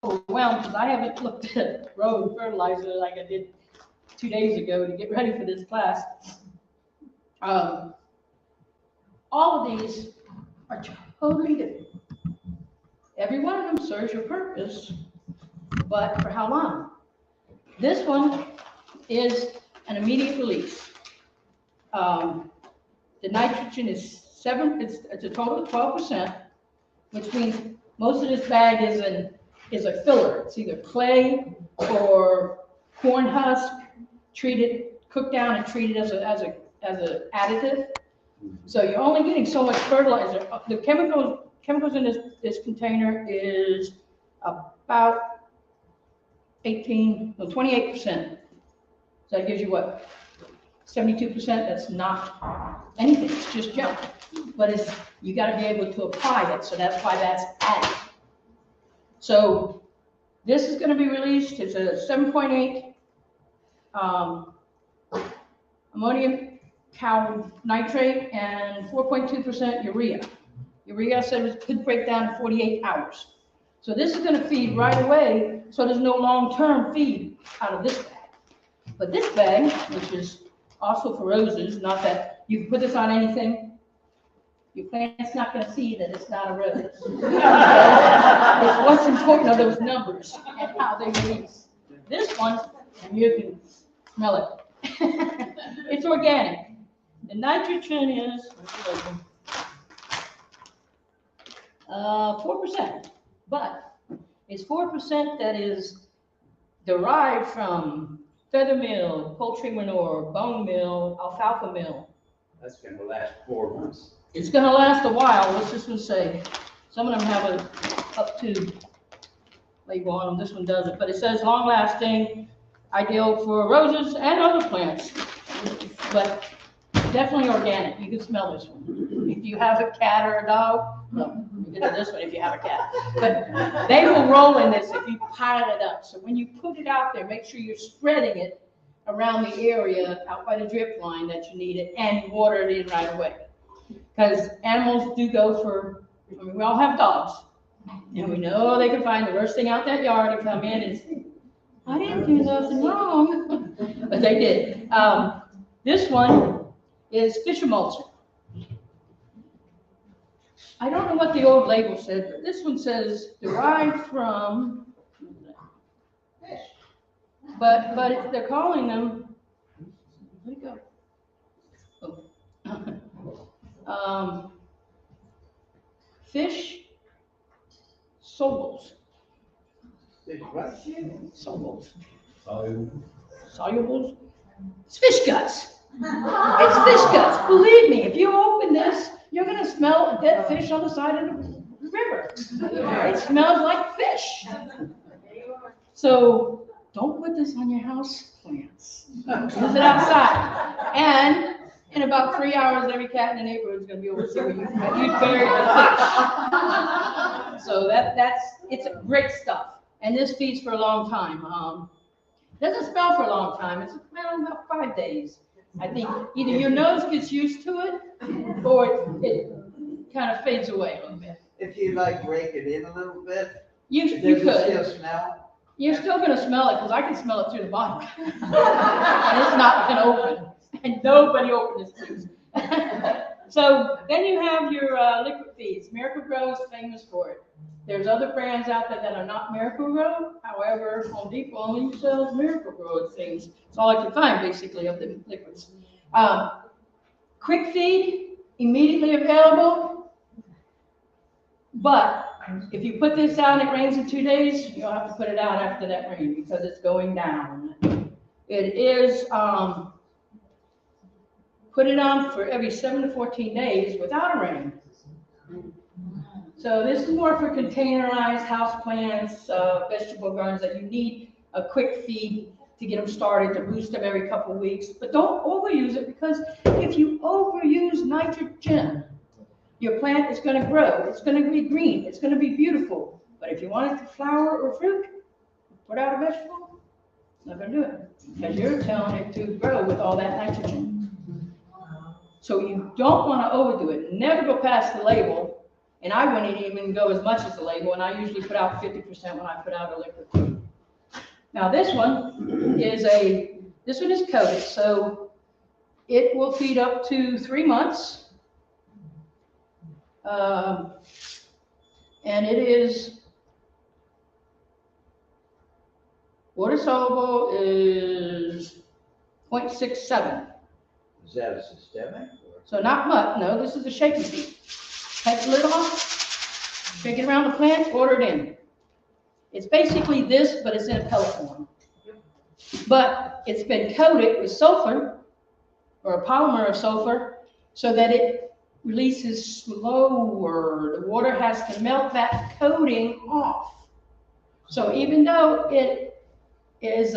overwhelmed because I haven't looked at road fertilizer like I did 2 days ago to get ready for this class. All of these are totally different. Every one of them serves your purpose, but for how long? This one is an immediate release. The nitrogen is 7, it's a total of 12%, which means most of this bag is a filler. It's either clay or corn husk, treated, cooked down and treated as an additive. So you're only getting so much fertilizer. The chemicals in this container is about 28%. So that gives you what? 72%. That's not anything. It's just junk. But you got to be able to apply it. So that's why that's added. So this is going to be released. It's a 7.8 ammonium nitrate and 4.2% urea. Urea said it could break down in 48 hours. So this is going to feed right away, so there's no long-term feed out of this bag. But this bag, which is also for roses, not that you can put this on anything, your plant's not going to see that it's not a rose. It's what's important are those numbers and how they release. This one, and you can smell it. It's organic. The nitrogen is 4%, but it's 4% that is derived from feather meal, poultry manure, bone meal, alfalfa meal. That's going to last 4 months. It's going to last a while. What's this one say? Some of them have a up to label on them. This one doesn't, but it says long lasting, ideal for roses and other plants, but definitely organic. You can smell this one. If you have a cat or a dog, no, you get to this one if you have a cat. But they will roll in this if you pile it up. So when you put it out there, make sure you're spreading it around the area out by the drip line that you need it, and you water it in right away. Because animals do go for, I mean, we all have dogs, and we know they can find the worst thing out that yard and come in and say, I didn't do nothing wrong, but they did. This one is fish emulsion. I don't know what the old label said, but this one says derived from fish. But they're calling them, where'd it go? Oh. Fish solubles. Solubles. Solubles. It's fish guts. It's fish guts. Believe me, if you open this, you're going to smell a dead fish on the side of the river. It smells like fish. So don't put this on your house plants. Use it outside. And in about 3 hours, every cat in the neighborhood is going to be able to see where you buried the fish. So it's great stuff. And this feeds for a long time. Doesn't smell for a long time. It's about 5 days. I think either your nose gets used to it or it kind of fades away a little bit. If you like rake it in a little bit, you does could. it still smell? You're still going to smell it because I can smell it through the bottom. And it's not going to open. And nobody opened this tube. So then you have your liquid feeds. Miracle-Gro is famous for it. There's other brands out there that are not Miracle-Gro. However, Home Depot only sells Miracle-Gro things. It's all I can find, basically, of the liquids. Quick feed, immediately available. But if you put this out and it rains in 2 days, you'll have to put it out after that rain because it's going down. It is, put it on for every 7 to 14 days without a rain. So this is more for containerized house plants, vegetable gardens that you need a quick feed to get them started, to boost them every couple of weeks. But don't overuse it because if you overuse nitrogen, your plant is going to grow. It's going to be green. It's going to be beautiful. But if you want it to flower or fruit, put out a vegetable, it's not going to do it because you're telling it to grow with all that nitrogen. So you don't want to overdo it. Never go past the label And I wouldn't even go as much as the label, and I usually put out 50% when I put out a liquid feed. Now this one is coated, so it will feed up to 3 months. And it is water soluble is 0.67. Is that a systemic? Or? So not much, no, this is a shaky feed. Take the lid off, shake it around the plant, water it in. It's basically this, but it's in a pellet form. But it's been coated with sulfur, or a polymer of sulfur, so that it releases slower. The water has to melt that coating off. So even though it is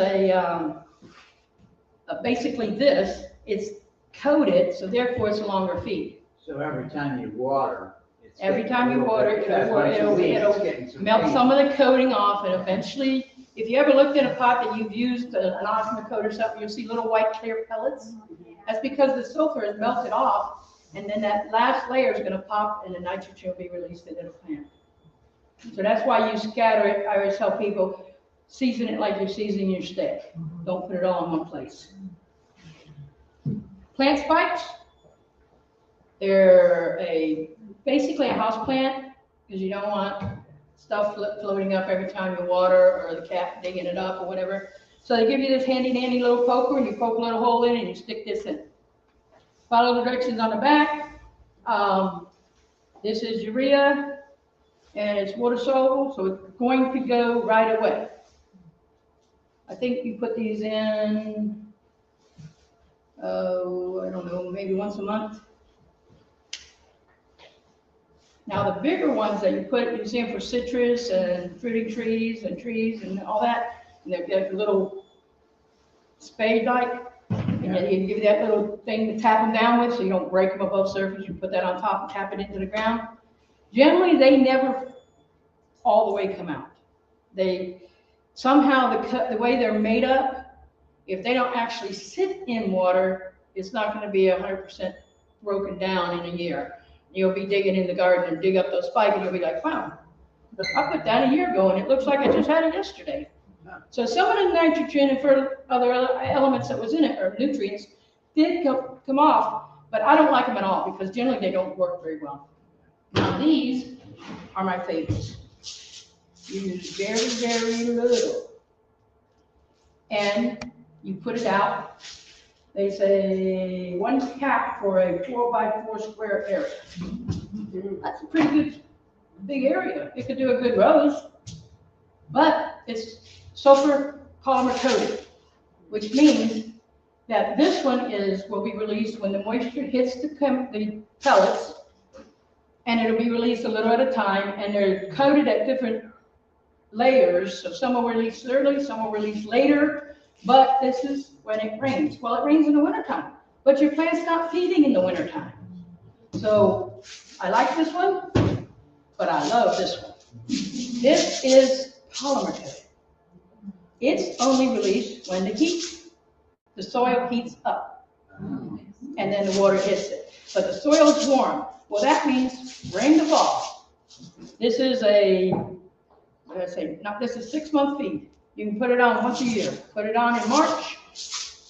basically this, it's coated, so therefore it's a longer feed. So every time you water, Every time you water, it'll melt some of the coating off, and eventually, if you ever looked in a pot that you've used an osmocote or something, you'll see little white clear pellets. That's because the sulfur is melted off, and then that last layer is going to pop, and the nitrogen will be released into the plant. So that's why you scatter it. I always tell people, season it like you're seasoning your steak. Don't put it all in one place. Plant spikes. They're basically a house plant, because you don't want stuff floating up every time you water, or the cat digging it up or whatever. So they give you this handy dandy little poker, and you poke a little hole in it and you stick this in. Follow the directions on the back. This is urea, and it's water soluble, so it's going to go right away. I think you put these in, I don't know, maybe once a month. Now the bigger ones that you see them for citrus and fruiting trees and all that, and they've got a little spade-like, and then you give you that little thing to tap them down with so you don't break them above surface. You put that on top and tap it into the ground. Generally, they never all the way come out. They somehow, the way they're made up, if they don't actually sit in water, it's not going to be 100% broken down in a year. You'll be digging in the garden and dig up those spikes, and you'll be like, wow, I put that a year ago, and it looks like I just had it yesterday. So some of the nitrogen and other elements that was in it, or nutrients, did come off, but I don't like them at all, because generally they don't work very well. Now these are my favorites. You use very, very little, and you put it out. They say 1 cap for a 4x4 square area. That's a pretty good big area. It could do a good rose, but it's sulfur polymer coated, which means that this one will be released when the moisture hits the pellets, and it'll be released a little at a time, and they're coated at different layers. So some will release early, some will release later, but this is when it rains. Well, it rains in the wintertime, but your plant's not feeding in the wintertime. So I like this one, but I love this one. This is polymer coated. It's only released when the soil heats up, and then the water hits it. But the soil is warm. Well, that means spring to fall. This is this is 6-month feed. You can put it on once a year. Put it on in March,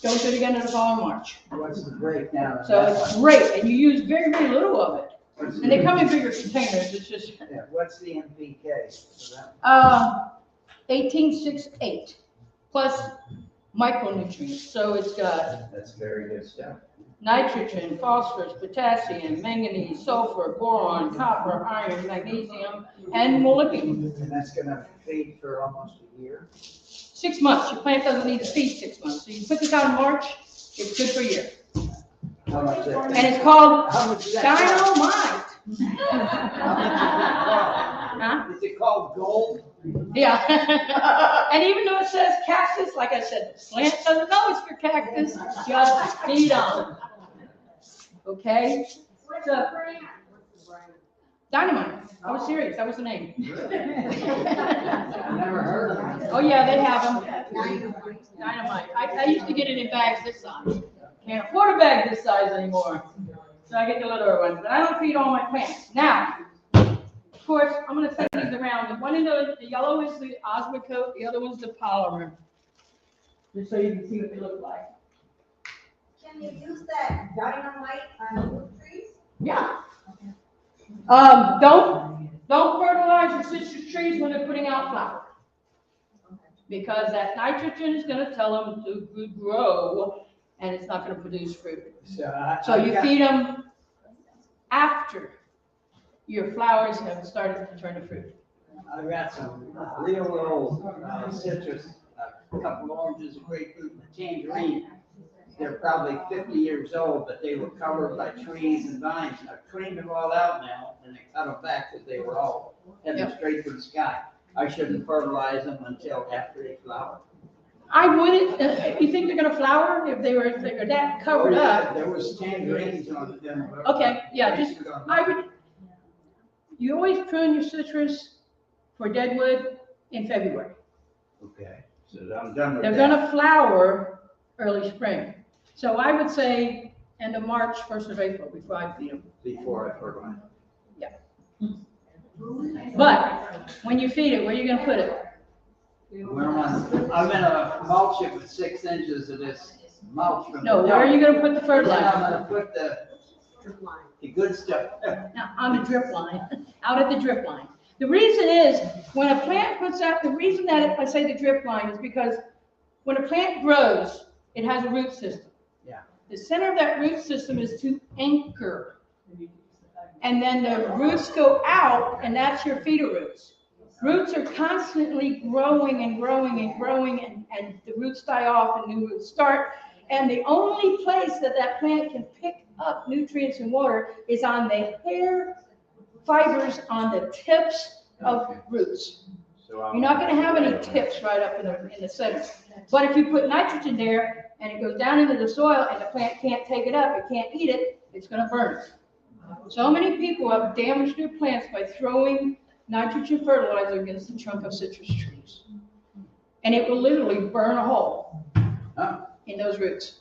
don't do it again in the following March. What's the breakdown? So it's great, and you use very, very little of it. And they come in bigger containers. It's just what's the NPK for that? 1868 plus micronutrients. So it's got That's very good stuff. nitrogen, phosphorus, potassium, manganese, sulfur, boron, copper, iron, magnesium, and molybdenum. And that's going to feed for almost a year? 6 months. Your plant doesn't need to feed 6 months. So you put this out in March, it's good for a year. How much is that? And it's called How much is that? dynamite. Huh? Is it called gold? Yeah. And even though it says cactus, like I said, the plant doesn't know it's for cactus. Just feed on. Okay? So, dynamite. I was serious. That was the name. I've never heard of it. Oh, yeah, they have them. Dynamite. I used to get it in bags this size. Can't afford a bag this size anymore. So I get the littler ones. But I don't feed all my plants. Now, course, I'm gonna send these around. The one in the yellow is the osmocote, the other one's the polymer. Just so you can see what they look like. Can you use that dynamite on wood trees? Yeah. Don't fertilize your citrus trees when they're putting out flower. Because that nitrogen is gonna tell them to grow, and it's not gonna produce fruit. So you feed them after your flowers have started to turn to fruit. I got some real little citrus, a couple of oranges, a grapefruit, and a tangerine. They're probably 50 years old, but they were covered by trees and vines. I've cleaned them all out now, and I cut them back because they were all heading straight for the sky. I shouldn't fertilize them until after they flower. I wouldn't, you think they're gonna flower if they're that covered up? There was tangerines on them. Okay, yeah, you always prune your citrus for deadwood in February. Okay, so I'm done with They're that. gonna flower early spring. So I would say end of March, 1st of April before I feed them. Before I fertilize. But when you feed it, where are you gonna put it? I'm gonna mulch it with 6 inches of this mulch from the No, where are you gonna put the Then I'm fertilizer? gonna put the good stuff. Now, on the drip line, out at the drip line. The reason is, when a plant puts out, the reason that I say the drip line is because when a plant grows, it has a root system. Yeah. The center of that root system is to anchor. And then the roots go out, and that's your feeder roots. Roots are constantly growing and growing and growing, and the roots die off and new roots start. And the only place that that plant can pick up nutrients and water is on the hair fibers on the tips of roots. You're not gonna have any tips right up in the center. But if you put nitrogen there and it goes down into the soil and the plant can't take it up, it can't eat it, it's gonna burn it. So many people have damaged their plants by throwing nitrogen fertilizer against the trunk of citrus trees. And it will literally burn a hole in those roots.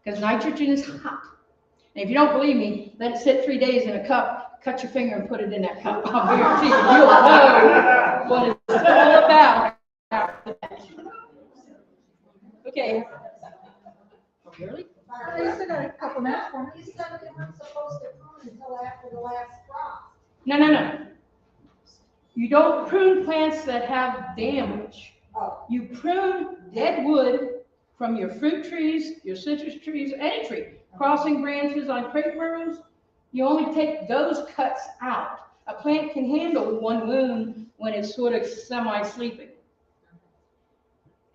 Because nitrogen is hot. And if you don't believe me, let it sit 3 days in a cup, cut your finger and put it in that cup. I'll guarantee you, you'll know what it's all about. Okay. Oh, really? You said we weren't supposed to prune until after the last frost. No. You don't prune plants that have damage. Oh. You prune dead wood from your fruit trees, your citrus trees, any tree. Crossing branches on crepe myrtles, you only take those cuts out. A plant can handle one wound when it's sort of semi-sleeping.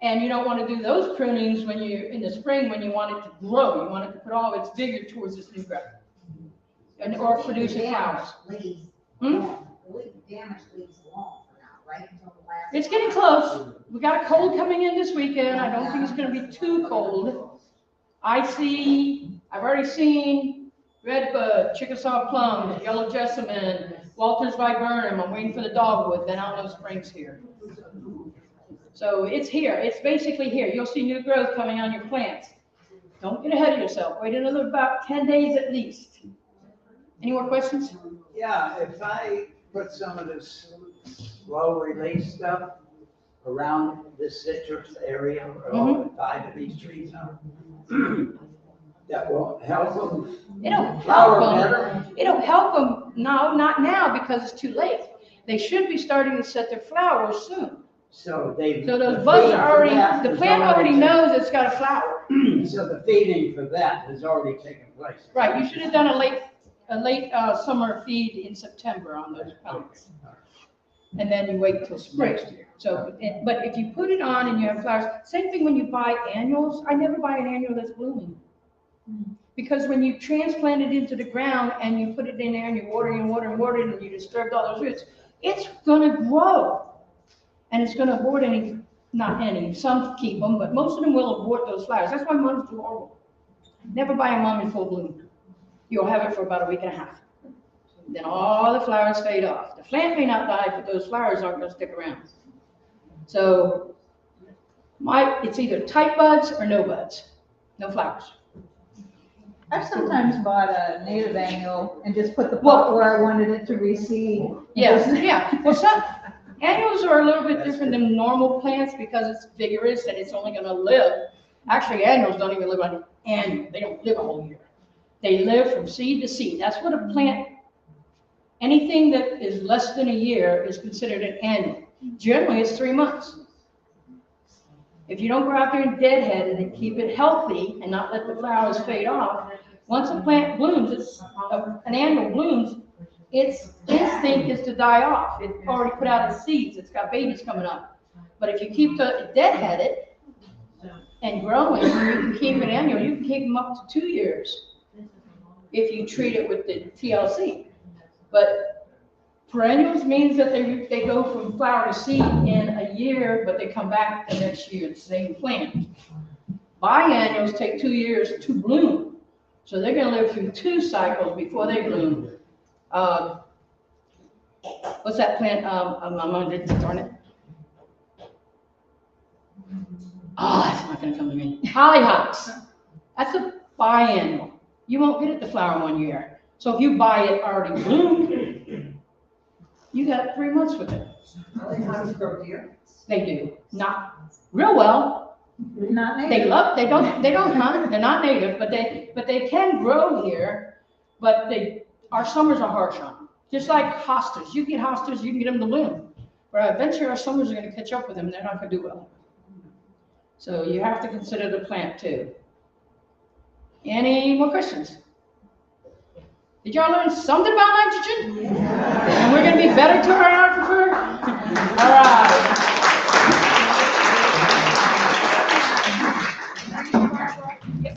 And you don't want to do those prunings when you're in the spring when you want it to grow. You want it to put all its vigor towards this new growth. Or producing flowers. Leaves. Hmm? Damaged leaves won't for now, right? Until the last. It's getting close. We got a cold coming in this weekend. I don't think it's going to be too cold. I've already seen redbud, Chickasaw plum, yellow jessamine, Walter's viburnum. I'm waiting for the dogwood, then I'll know spring's here. So it's here. It's basically here. You'll see new growth coming on your plants. Don't get ahead of yourself. Wait another about 10 days at least. Any more questions? Yeah, if I put some of this slow release stuff around this citrus area, or all 5 of these trees on, that will help them It'll flower help better. them. It'll help them. No, not now because it's too late. They should be starting to set their flowers soon. So those buds are already, the plant already knows it's got a flower. So the feeding for that has already taken place. Right, you should have done a late summer feed in September on those plants. And then you wait till spring. Next year. So, but if you put it on and you have flowers, same thing when you buy annuals. I never buy an annual that's blooming. Because when you transplant it into the ground and you put it in there and you water it and you disturbed all those roots, it's gonna grow. And it's gonna abort some keep them, but most of them will abort those flowers. That's why mums do horrible. Never buy a mum in full bloom. You'll have it for about a week and a half. Then all the flowers fade off. The plant may not die, but those flowers aren't gonna stick around. So it's either tight buds or no buds, no flowers. I've sometimes bought a native annual and just put the Well- pot where I wanted it to reseed. Yeah. Well, some annuals are a little bit different than normal plants because it's vigorous and it's only gonna live. Actually, annuals don't even live like an annual. They don't live a whole year. They live from seed to seed. That's what a plant, anything that is less than a year is considered an annual. Generally, it's 3 months. If you don't go out there and deadhead it and keep it healthy and not let the flowers fade off, once a plant blooms, an annual blooms, its instinct is to die off. It already put out its seeds. It's got babies coming up. But if you keep the deadheaded and growing, you can keep an annual. You can keep them up to 2 years if you treat it with the TLC. But perennials means that they go from flower to seed in a year, but they come back the next year, the same plant. Biennials take 2 years to bloom. So they're gonna live through 2 cycles before they bloom. What's that plant? I'm gonna darn it. Oh, it's not gonna come to me. Hollyhocks. That's a biennial. You won't get it to flower 1 year. So if you buy it already bloomed, you got 3 months with it. They do, not real well. Not native. They don't hunt, they're not native, but they can grow here, but our summers are harsh on them. Just like hostas, you get hostas, you can get them to bloom. But eventually our summers are gonna catch up with them, they're not gonna do well. So you have to consider the plant too. Any more questions? Did y'all learn something about nitrogen? Yeah. And we're gonna be better to our aquifer? All right.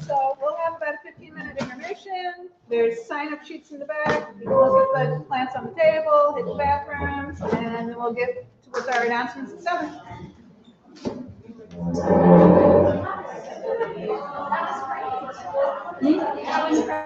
So we'll have about a 15-minute intermission. There's sign-up sheets in the back. You can look at the plants on the table, hit the bathrooms, and then we'll get with our announcements at 7. That was great.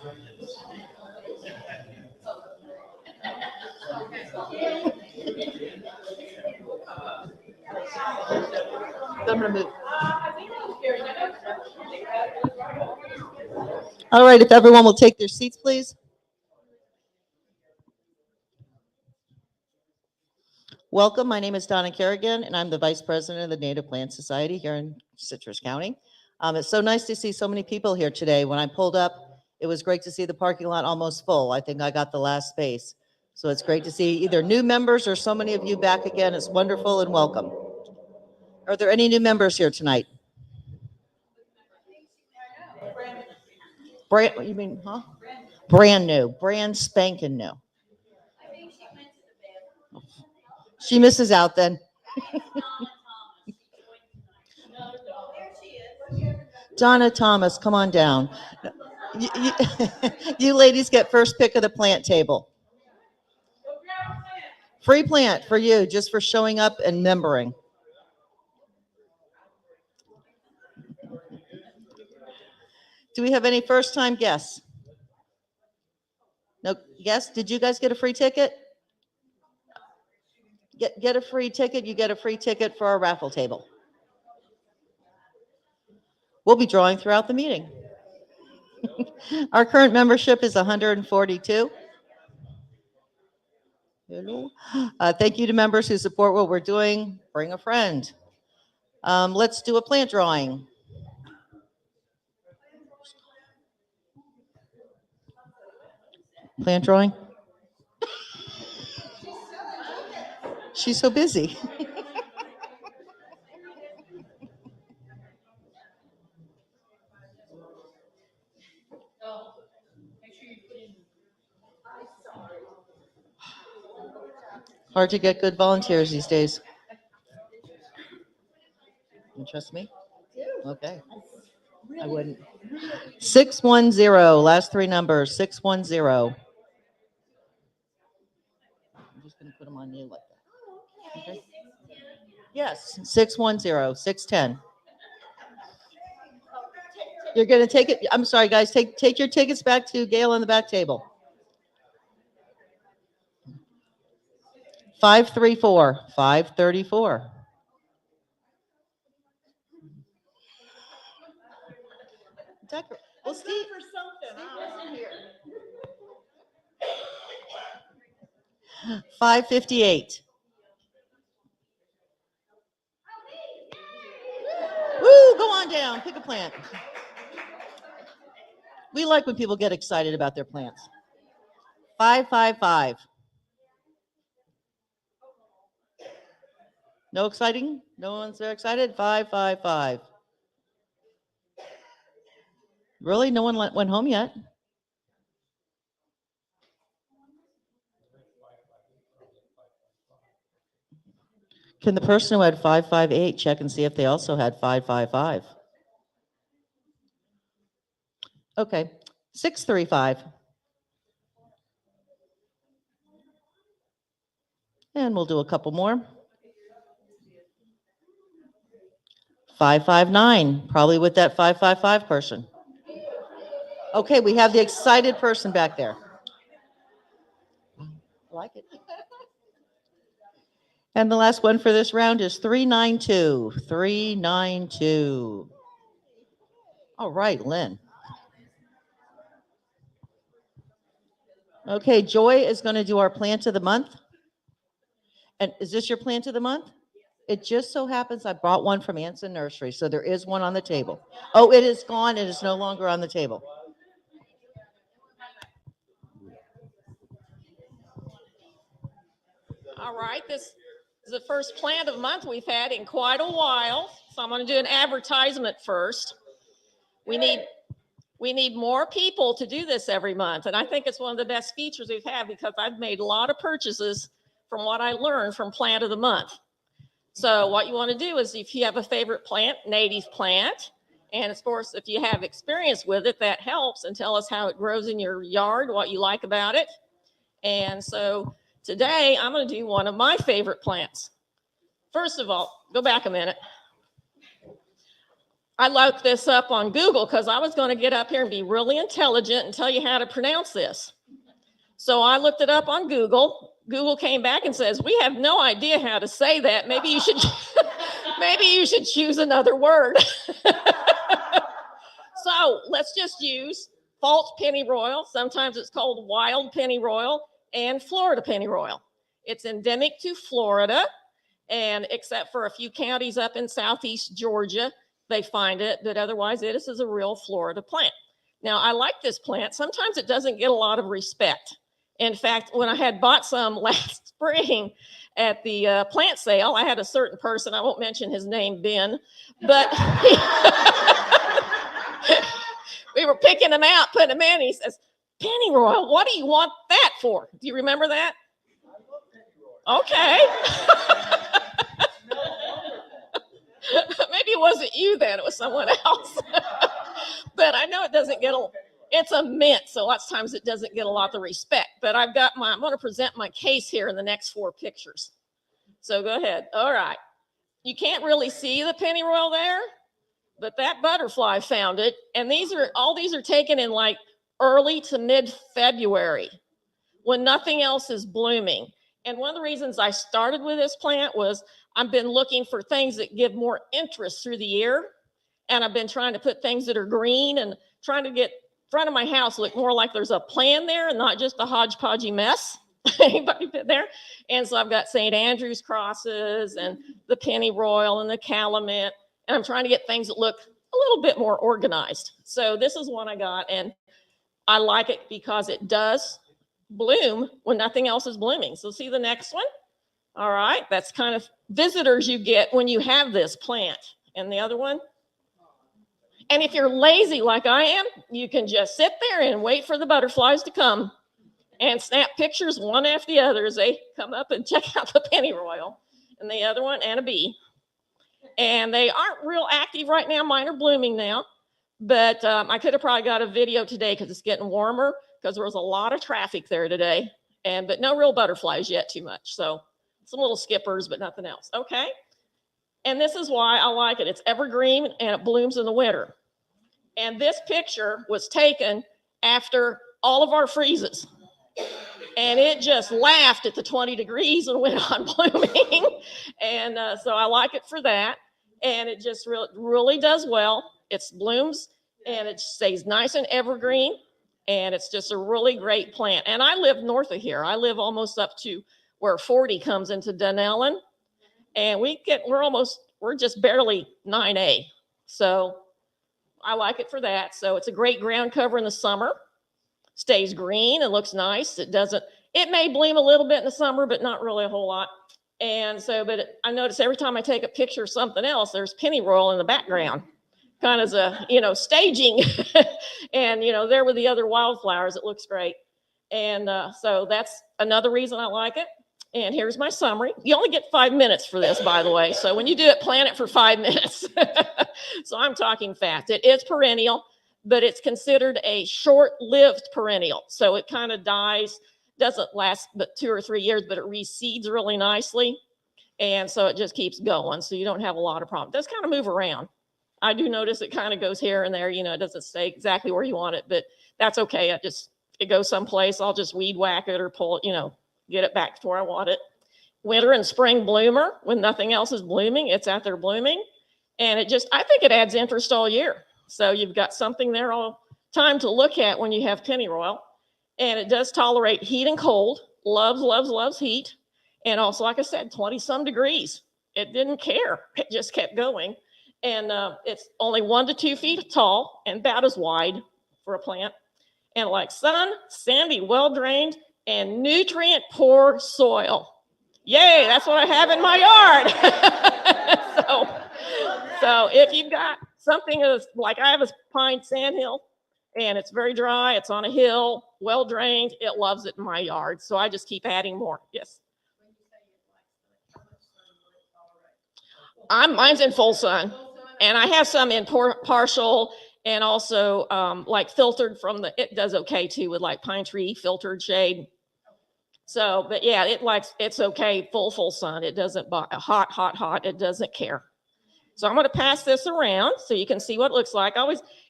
I'm gonna move. All right, if everyone will take their seats, please. Welcome, my name is Donna Kerrigan, and I'm the Vice President of the Native Plant Society here in Citrus County. It's so nice to see so many people here today. When I pulled up, it was great to see the parking lot almost full. I think I got the last space. So it's great to see either new members or so many of you back again. It's wonderful and welcome. Are there any new members here tonight? Brand, you mean, huh? Brand new, brand spanking new. She misses out then. Donna Thomas, come on down. You ladies get first pick of the plant table. Free plant for you, just for showing up and membering. Do we have any first-time guests? No guests? Did you guys get a free ticket? Get a free ticket. You get a free ticket for our raffle table. We'll be drawing throughout the meeting. Our current membership is 142. Hello. Thank you to members who support what we're doing. Bring a friend. Let's do a plant drawing. Plant drawing? She's so busy. Hard to get good volunteers these days. You trust me? Okay. I wouldn't. 610, last three numbers, 610. I'm just going to put them on you like that. Okay. Yes, 610, 610. You're going to take it. I'm sorry, guys. Take your tickets back to Gail on the back table. 534, 534. Well, Steve, for something. Here. 558. Woo, go on down, pick a plant. We like when people get excited about their plants. 555. No exciting? No one's very excited? 555. Really? No one went home yet? Can the person who had 558 check and see if they also had 555? Okay, 635. And we'll do a couple more. 559, probably with that 555 person. Okay, we have the excited person back there. I like it. And the last one for this round is 392. 392. All right, Lynn. Okay, Joy is going to do our plant of the month. And is this your plant of the month? It just so happens I brought one from Anson Nursery, so there is one on the table. Oh, it is gone. It is no longer on the table. All right, this is the first plant of the month we've had in quite a while. So I'm going to do an advertisement first. We need more people to do this every month. And I think it's one of the best features we've had because I've made a lot of purchases from what I learned from plant of the month. So what you want to do is if you have a favorite plant, native plant, and of course, if you have experience with it, that helps, and tell us how it grows in your yard, what you like about it. And so today I'm going to do one of my favorite plants. First of all, go back a minute. I looked this up on Google because I was going to get up here and be really intelligent and tell you how to pronounce this. So I looked it up on Google. Google came back and says, we have no idea how to say that. Maybe you should, maybe you should choose another word. So let's just use false pennyroyal. Sometimes it's called wild pennyroyal and Florida pennyroyal. It's endemic to Florida, and except for a few counties up in southeast Georgia, they find it, but otherwise this is a real Florida plant. Now, I like this plant. Sometimes it doesn't get a lot of respect. In fact, when I had bought some last spring at the plant sale, I had a certain person, I won't mention his name, Ben, but we were picking him out, putting him in. He says, pennyroyal, what do you want that for? Do you remember that? Okay. Maybe it wasn't you then, it was someone else. But I know it doesn't get it's a mint, so lots of times it doesn't get a lot of respect. But I'm going to present my case here in the next 4 pictures. So go ahead. All right. You can't really see the pennyroyal there, but that butterfly found it. And all these are taken in like early to mid-February when nothing else is blooming. And one of the reasons I started with this plant was I've been looking for things that give more interest through the year. And I've been trying to put things that are green and trying to get front of my house look more like there's a plan there and not just a hodgepodgey mess. Anybody been there? And so I've got St. Andrew's crosses and the pennyroyal and the calumet. And I'm trying to get things that look a little bit more organized. So this is one I got, and I like it because it does bloom when nothing else is blooming. So see the next one? All right, that's kind of visitors you get when you have this plant. And the other one? And if you're lazy like I am, you can just sit there and wait for the butterflies to come and snap pictures one after the other as they come up and check out the pennyroyal. And the other one, and a bee. And they aren't real active right now. Mine are blooming now. But I could have probably got a video today because it's getting warmer, because there was a lot of traffic there today. But no real butterflies yet too much. So some little skippers, but nothing else. Okay. And this is why I like it. It's evergreen and it blooms in the winter. And this picture was taken after all of our freezes. And it just laughed at the 20 degrees and went on blooming. And so I like it for that. And it just really does well. It blooms and it stays nice and evergreen. And it's just a really great plant. And I live north of here. I live almost up to where 40 comes into Dunellen. And we're just barely 9A. So I like it for that. So it's a great ground cover in the summer. Stays green and looks nice. It may bloom a little bit in the summer, but not really a whole lot. And so, I notice every time I take a picture of something else, there's pennyroyal in the background, kind of as a, staging. And, there were the other wildflowers. It looks great. And so that's another reason I like it. And here's my summary. You only get 5 minutes for this, by the way. So when you do it, plan it for 5 minutes. So I'm talking fast. It is perennial, but it's considered a short-lived perennial. So it kind of dies, doesn't last but 2 or 3 years, but it reseeds really nicely. And so it just keeps going. So you don't have a lot of problems. It does kind of move around. I do notice it kind of goes here and there, it doesn't stay exactly where you want it, but that's okay. It goes someplace. I'll just weed whack it or pull it, get it back to where I want it. Winter and spring bloomer, when nothing else is blooming, it's out there blooming. And I think it adds interest all year. So you've got something there all time to look at when you have pennyroyal. And it does tolerate heat and cold, loves heat. And also, like I said, 20-some degrees. It didn't care. It just kept going. And it's only 1 to 2 feet tall and about as wide for a plant. And like sun, sandy, well-drained, and nutrient-poor soil. Yay, that's what I have in my yard. So if you've got something like I have a pine sandhill, and it's very dry, it's on a hill, well-drained, it loves it in my yard. So I just keep adding more. Yes. Mine's in full sun, and I have some in partial, and also like filtered it does okay too with like pine tree filtered shade. So, but yeah, it's okay, full sun. It doesn't hot, it doesn't care. So I'm going to pass this around so you can see what it looks like.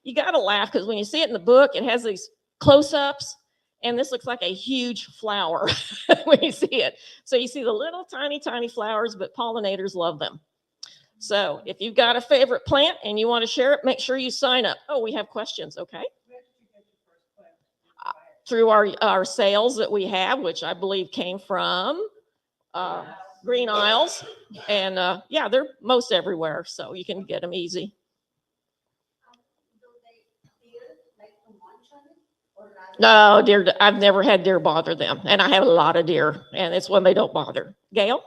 You got to laugh because when you see it in the book, it has these close-ups, and this looks like a huge flower when you see it. So you see the little tiny, tiny flowers, but pollinators love them. So if you've got a favorite plant and you want to share it, make sure you sign up. Oh, we have questions. Okay. Through our sales that we have, which I believe came from Green Isles. And yeah, they're most everywhere, so you can get them easy. No, deer, I've never had deer bother them. And I have a lot of deer, and it's when they don't bother. Gail?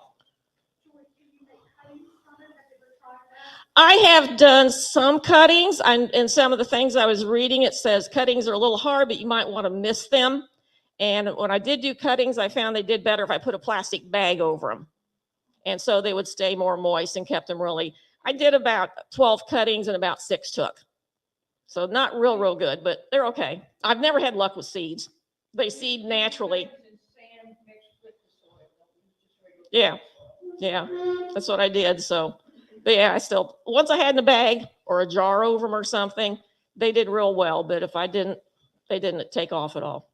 I have done some cuttings, and some of the things I was reading, it says cuttings are a little hard, but you might want to mist them. And when I did do cuttings, I found they did better if I put a plastic bag over them. And so they would stay more moist and kept them really. I did about 12 cuttings and about 6 took. So not real good, but they're okay. I've never had luck with seeds. They seed naturally. Yeah, that's what I did. So, but yeah, once I had in a bag or a jar over them or something, they did real well. But if I didn't, they didn't take off at all.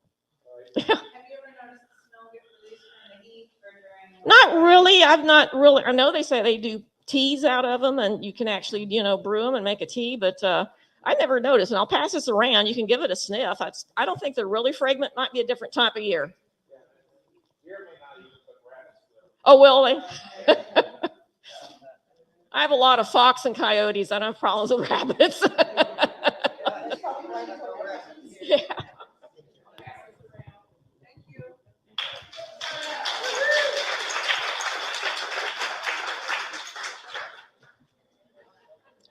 Have you ever noticed the snow get released during the heat or during? Not really. I've not really. I know they say they do teas out of them, and you can actually, brew them and make a tea. But I never noticed. And I'll pass this around. You can give it a sniff. I don't think they're really fragrant. Might be a different time of year. Oh, will they? I have a lot of fox and coyotes. I don't have problems with rabbits. Yeah.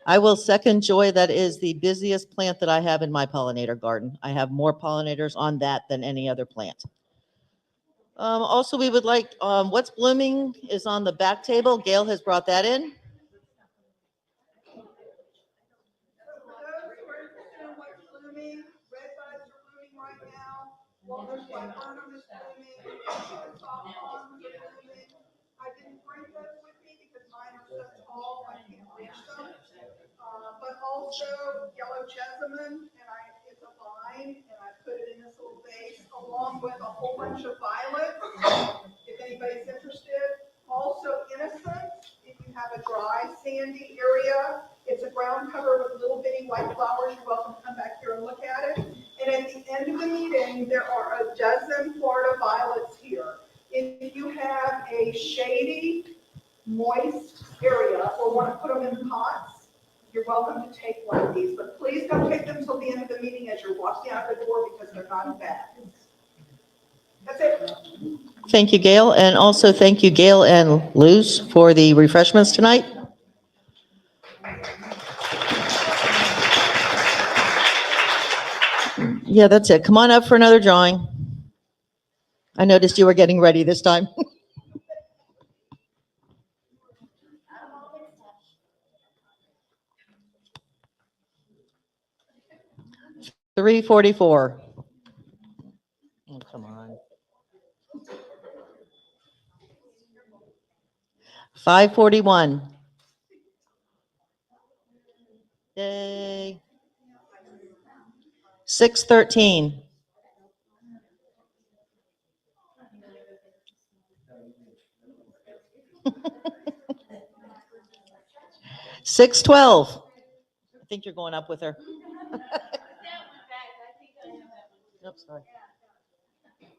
I will second Joy. That is the busiest plant that I have in my pollinator garden. I have more pollinators on that than any other plant. Also, we would like, what's blooming is on the back table. Gail has brought that in. Red buds are blooming right now. Walnut viburnum is blooming. Softlawn is blooming. I didn't bring those with me because mine are so tall I can't reach them. But also yellow jessamine, and it's a vine, and I put it in this little vase along with a whole bunch of violets. If anybody's interested. Also innocence. If you have a dry, sandy area, it's a ground cover with little bitty white flowers. You're welcome to come back here and look at it. And at the end of the meeting, there are a dozen Florida violets here. If you have a shady, moist area or want to put them in pots, you're welcome to take one of these. But please don't take them till the end of the meeting as you're walking out the door because they're not in bags. That's it. Thank you, Gail. And also thank you, Gail and Luz, for the refreshments tonight. Yeah, that's it. Come on up for another drawing. I noticed you were getting ready this time. 344. Oh, come on. 541. Yay. 613. 612. I think you're going up with her. Nope, sorry. Okay.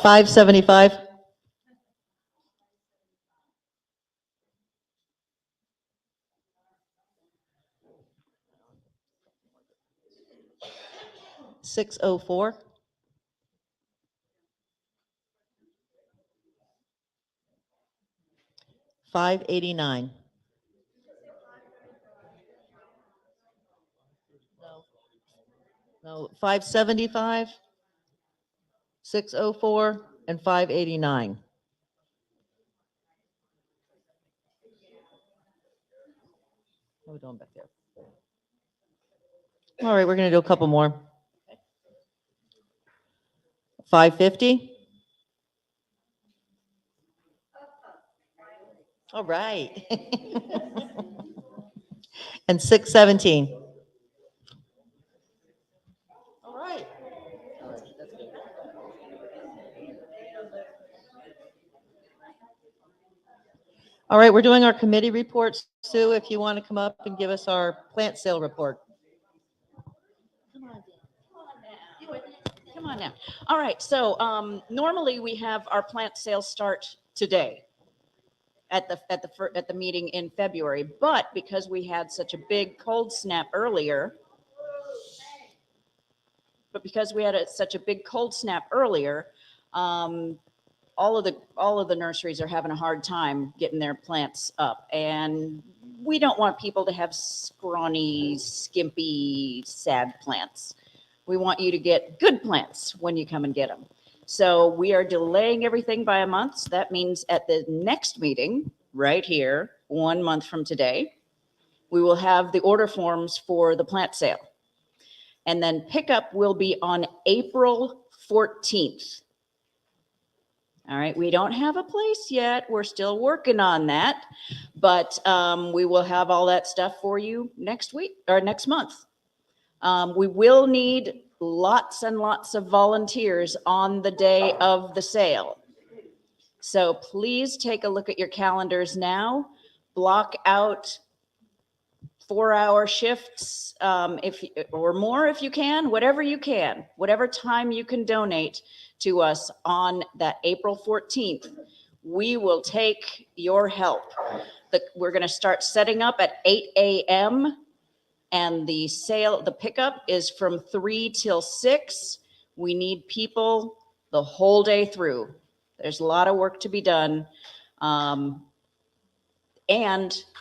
575. 604. 589. No, 575, 604, and 589. What are we doing back there? All right, we're going to do a couple more. 550, All right. And 6:17. All right. All right, we're doing our committee reports. Sue, if you want to come up and give us our plant sale report. Come on now. All right, so normally we have our plant sales start today at the meeting in February, but because we had such a big cold snap earlier, such a big cold snap earlier, all of the nurseries are having a hard time getting their plants up, and we don't want people to have scrawny, skimpy, sad plants. We want you to get good plants when you come and get them. So we are delaying everything by a month. So that means at the next meeting, right here, 1 month from today, we will have the order forms for the plant sale. And then pickup will be on April 14th. All right, we don't have a place yet. We're still working on that, but we will have all that stuff for you next week or next month. We will need lots and lots of volunteers on the day of the sale. So please take a look at your calendars now. Block out 4-hour shifts or more if you can, whatever time you can donate to us on that April 14th. We will take your help. We're going to start setting up at 8 a.m. and the pickup is from 3 till 6. We need people the whole day through. There's a lot of work to be done. And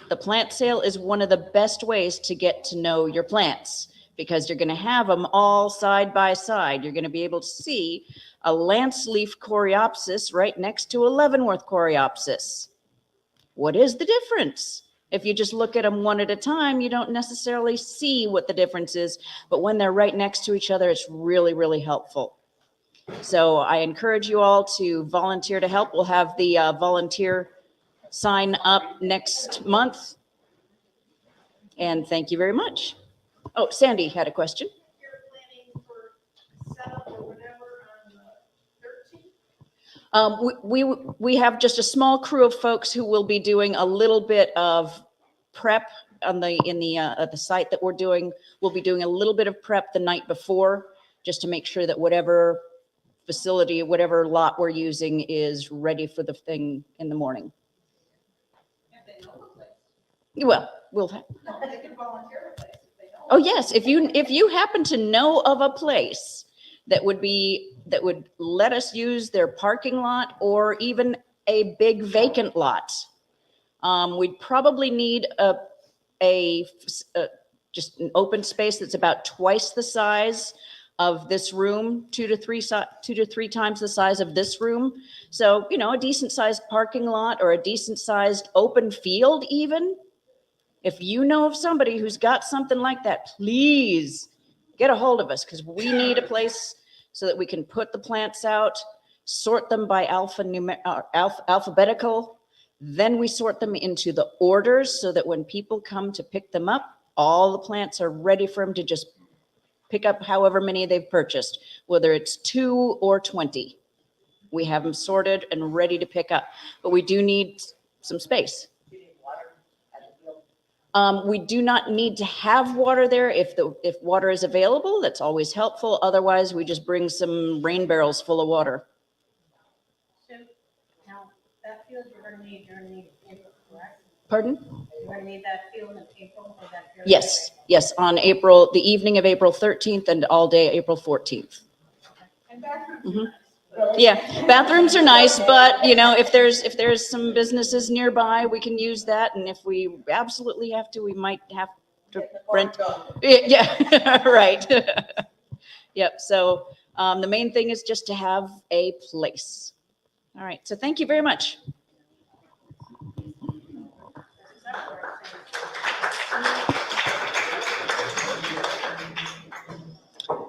the plant sale is one of the best ways to get to know your plants, because you're going to have them all side by side. You're going to be able to see a lance leaf coreopsis right next to a Leavenworth coreopsis. What is the difference? If you just look at them one at a time, you don't necessarily see what the difference is, but when they're right next to each other, it's really, really helpful. So I encourage you all to volunteer to help. We'll have the volunteer sign up next month. And thank you very much. Oh, Sandy had a question. You're planning for setup or whatever on the 13th? We have just a small crew of folks who will be doing a little bit of prep on at the site that we're doing. We'll be doing a little bit of prep the night before, just to make sure that whatever facility, whatever lot we're using is ready for the thing in the morning. Well, we'll have. They can volunteer a place if they don't. Oh yes, if you happen to know of a place that would let us use their parking lot or even a big vacant lot, we'd probably need just an open space that's about twice the size of this room, 2 to 3 times the size of this room. So, a decent sized parking lot or a decent sized open field even. If you know of somebody who's got something like that, please get a hold of us, because we need a place so that we can put the plants out, sort them by alphabetical. Then we sort them into the orders so that when people come to pick them up, all the plants are ready for them to just pick up however many they've purchased, whether it's 2 or 20. We have them sorted and ready to pick up, but we do need some space. We do not need to have water there. If water is available, that's always helpful. Otherwise, we just bring some rain barrels full of water. So now that field you're going to need in April, correct? Pardon? You're going to need that field in April or that field? Yes, on the evening of April 13th and all day April 14th. And bathrooms. Mhm. Yeah, bathrooms are nice, but if there's some businesses nearby, we can use that. And if we absolutely have to, we might have to rent. Yeah, right. Yep. So the main thing is just to have a place. All right. So thank you very much.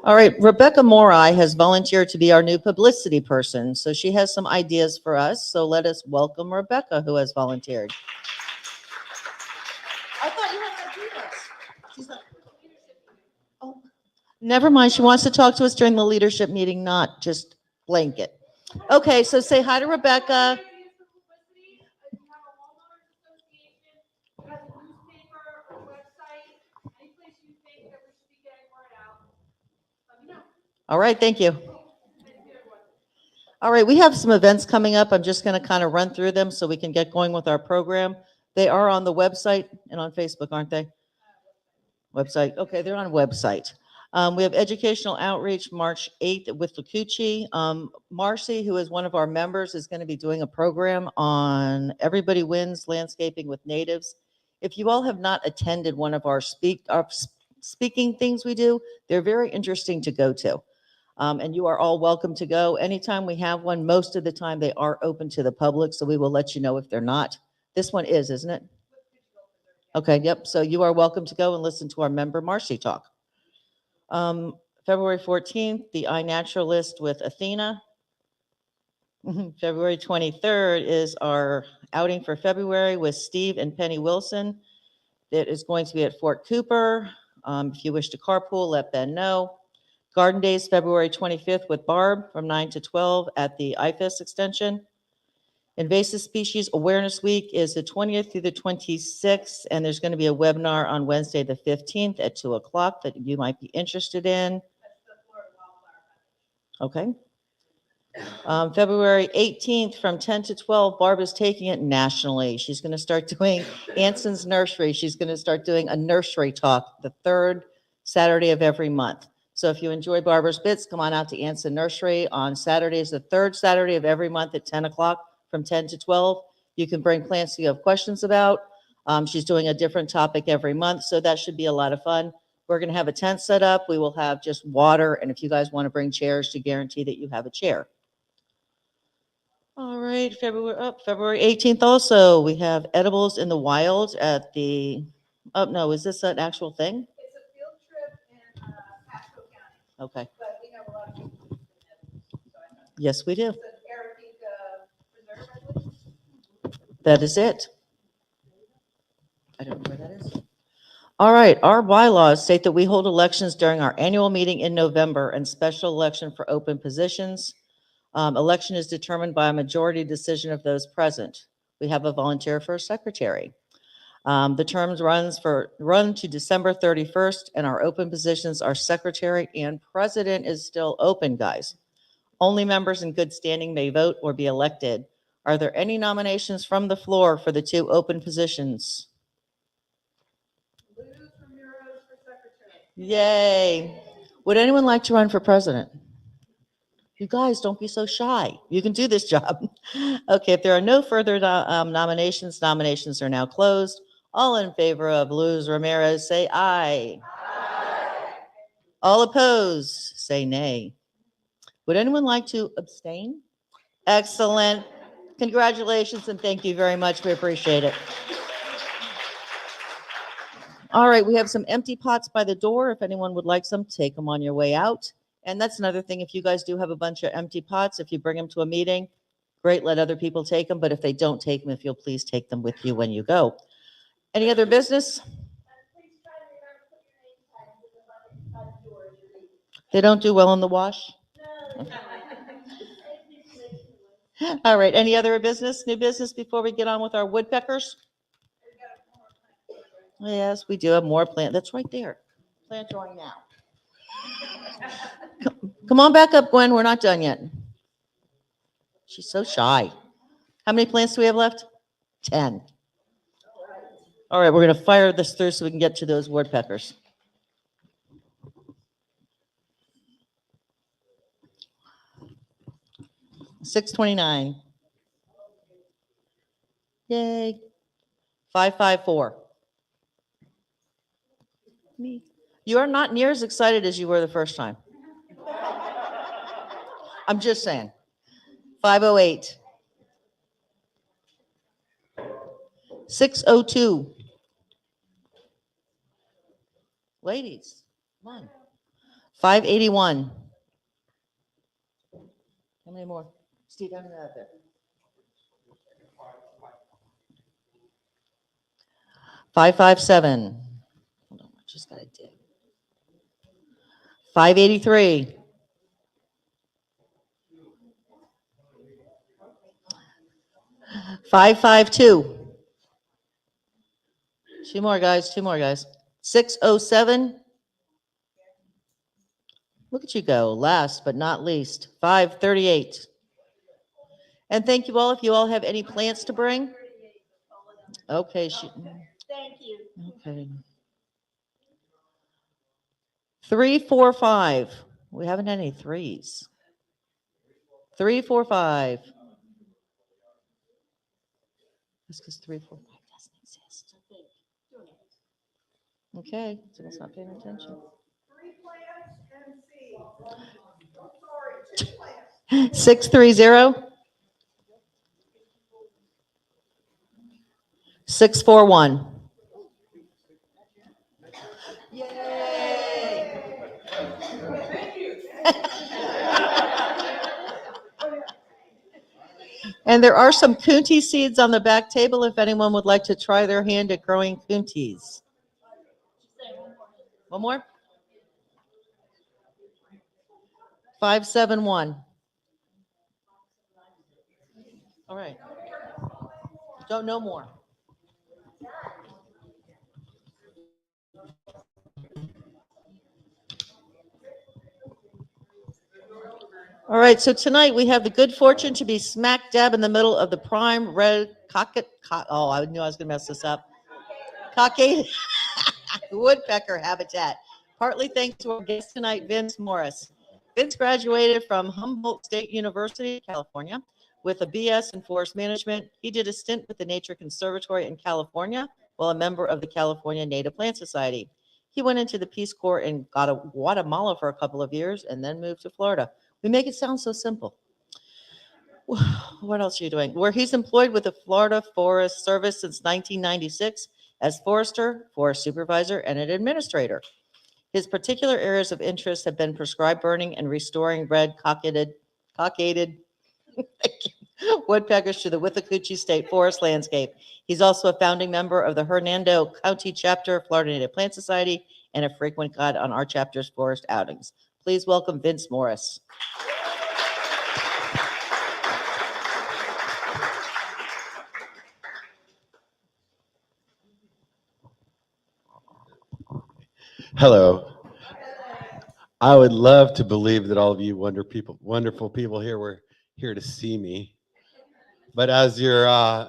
All right, Rebecca Morai has volunteered to be our new publicity person, so she has some ideas for us. So let us welcome Rebecca, who has volunteered. I thought you had to do this. She's like, oh, never mind. She wants to talk to us during the leadership meeting, not just blanket. Okay, so say hi to Rebecca. All right, thank you. All right, we have some events coming up. I'm just going to kind of run through them so we can get going with our program. They are on the website and on Facebook, aren't they? Website. Okay, they're on website. We have educational outreach March 8th at Withlacoochee. Marcy, who is one of our members, is going to be doing a program on Everybody Wins Landscaping with Natives. If you all have not attended one of our speaking things we do, they're very interesting to go to. And you are all welcome to go. Anytime we have one, most of the time they are open to the public, so we will let you know if they're not. This one is, isn't it? Okay, yep. So you are welcome to go and listen to our member Marcy talk. February 14th, the iNaturalist with Athena. February 23rd is our outing for February with Steve and Penny Wilson. It is going to be at Fort Cooper. If you wish to carpool, let Ben know. Garden Days, February 25th with Barb from 9 to 12 at the IFAS extension. Invasive Species Awareness Week is the 20th through the 26th, and there's going to be a webinar on Wednesday, the 15th at 2 o'clock that you might be interested in. Okay. February 18th from 10 to 12, Barb is taking it nationally. She's going to start doing Anson's Nursery. She's going to start doing a nursery talk the third Saturday of every month. So if you enjoy Barbara's Bits, come on out to Anson Nursery on Saturdays, the third Saturday of every month at 10 o'clock from 10 to 12. You can bring plants you have questions about. She's doing a different topic every month, so that should be a lot of fun. We're going to have a tent set up. We will have just water, and if you guys want to bring chairs to guarantee that you have a chair. All right, February 18th also, we have edibles in the wild at the, oh no, is this an actual thing? It's a field trip in Pasco County, Okay, but we have a lot of people who do that. yes, we do. It's an Arequipa Preserve, I believe. That is it. I don't know where that is. All right, our bylaws state that we hold elections during our annual meeting in November and special election for open positions. Election is determined by a majority decision of those present. We have a volunteer for a secretary. The terms run to December 31st, and our open positions are secretary and president is still open, guys. Only members in good standing may vote or be elected. Are there any nominations from the floor for the two open positions? Yay. Would anyone like to run for president? You guys, don't be so shy. You can do this job. Okay, if there are no further nominations, nominations are now closed. All in favor of Luz Ramirez, say aye. Aye. All opposed, say nay. Would anyone like to abstain? Excellent. Congratulations and thank you very much. We appreciate it. All right, we have some empty pots by the door. If anyone would like some, take them on your way out. And that's another thing. If you guys do have a bunch of empty pots, if you bring them to a meeting, great, let other people take them. But if they don't take them, if you'll please take them with you when you go. Any other business? They don't do well in the wash? All right, any other business, new business before we get on with our woodpeckers? Yes, we do have more plant. That's right there. Plant drawing now. Come on back up, Gwen. We're not done yet. She's so shy. How many plants do we have left? 10. All right, we're going to fire this through so we can get to those woodpeckers. $6.29. Yay. 554. Me. You are not near as excited as you were the first time. I'm just saying. 508. 602. Ladies, come on. 581. How many more? Steve, how many out there? 557. Hold on, I just gotta dig. 583. 552. Two more guys, 607. Look at you go, last but not least, 538. And thank you all. If you all have any plants to bring. Okay. Thank you. Okay. 345. We haven't had any threes. 345. That's because 345 doesn't exist. Okay, so that's not paying attention. 630. 641. Yay! And there are some Kunti seeds on the back table if anyone would like to try their hand at growing Kuntis. One more? 571. All right. Don't know more. All right, so tonight we have the good fortune to be smack dab in the middle of the prime red-cockaded, oh, I knew I was going to mess this up, cockaded woodpecker habitat, partly thanks to our guest tonight, Vince Morris. Vince graduated from Humboldt State University, California, with a BS in forest management. He did a stint with the Nature Conservatory in California while a member of the California Native Plant Society. He went into the Peace Corps in Guatemala for a couple of years and then moved to Florida. We make it sound so simple. What else are you doing? Where he's employed with the Florida Forest Service since 1996 as forester, forest supervisor, and an administrator. His particular areas of interest have been prescribed burning and restoring red-cockaded woodpeckers to the Withlacoochee State Forest landscape. He's also a founding member of the Hernando County Chapter, Florida Native Plant Society, and a frequent guide on our chapter's forest outings. Please welcome Vince Morris. Hello. I would love to believe that all of you wonderful people here were here to see me. But as your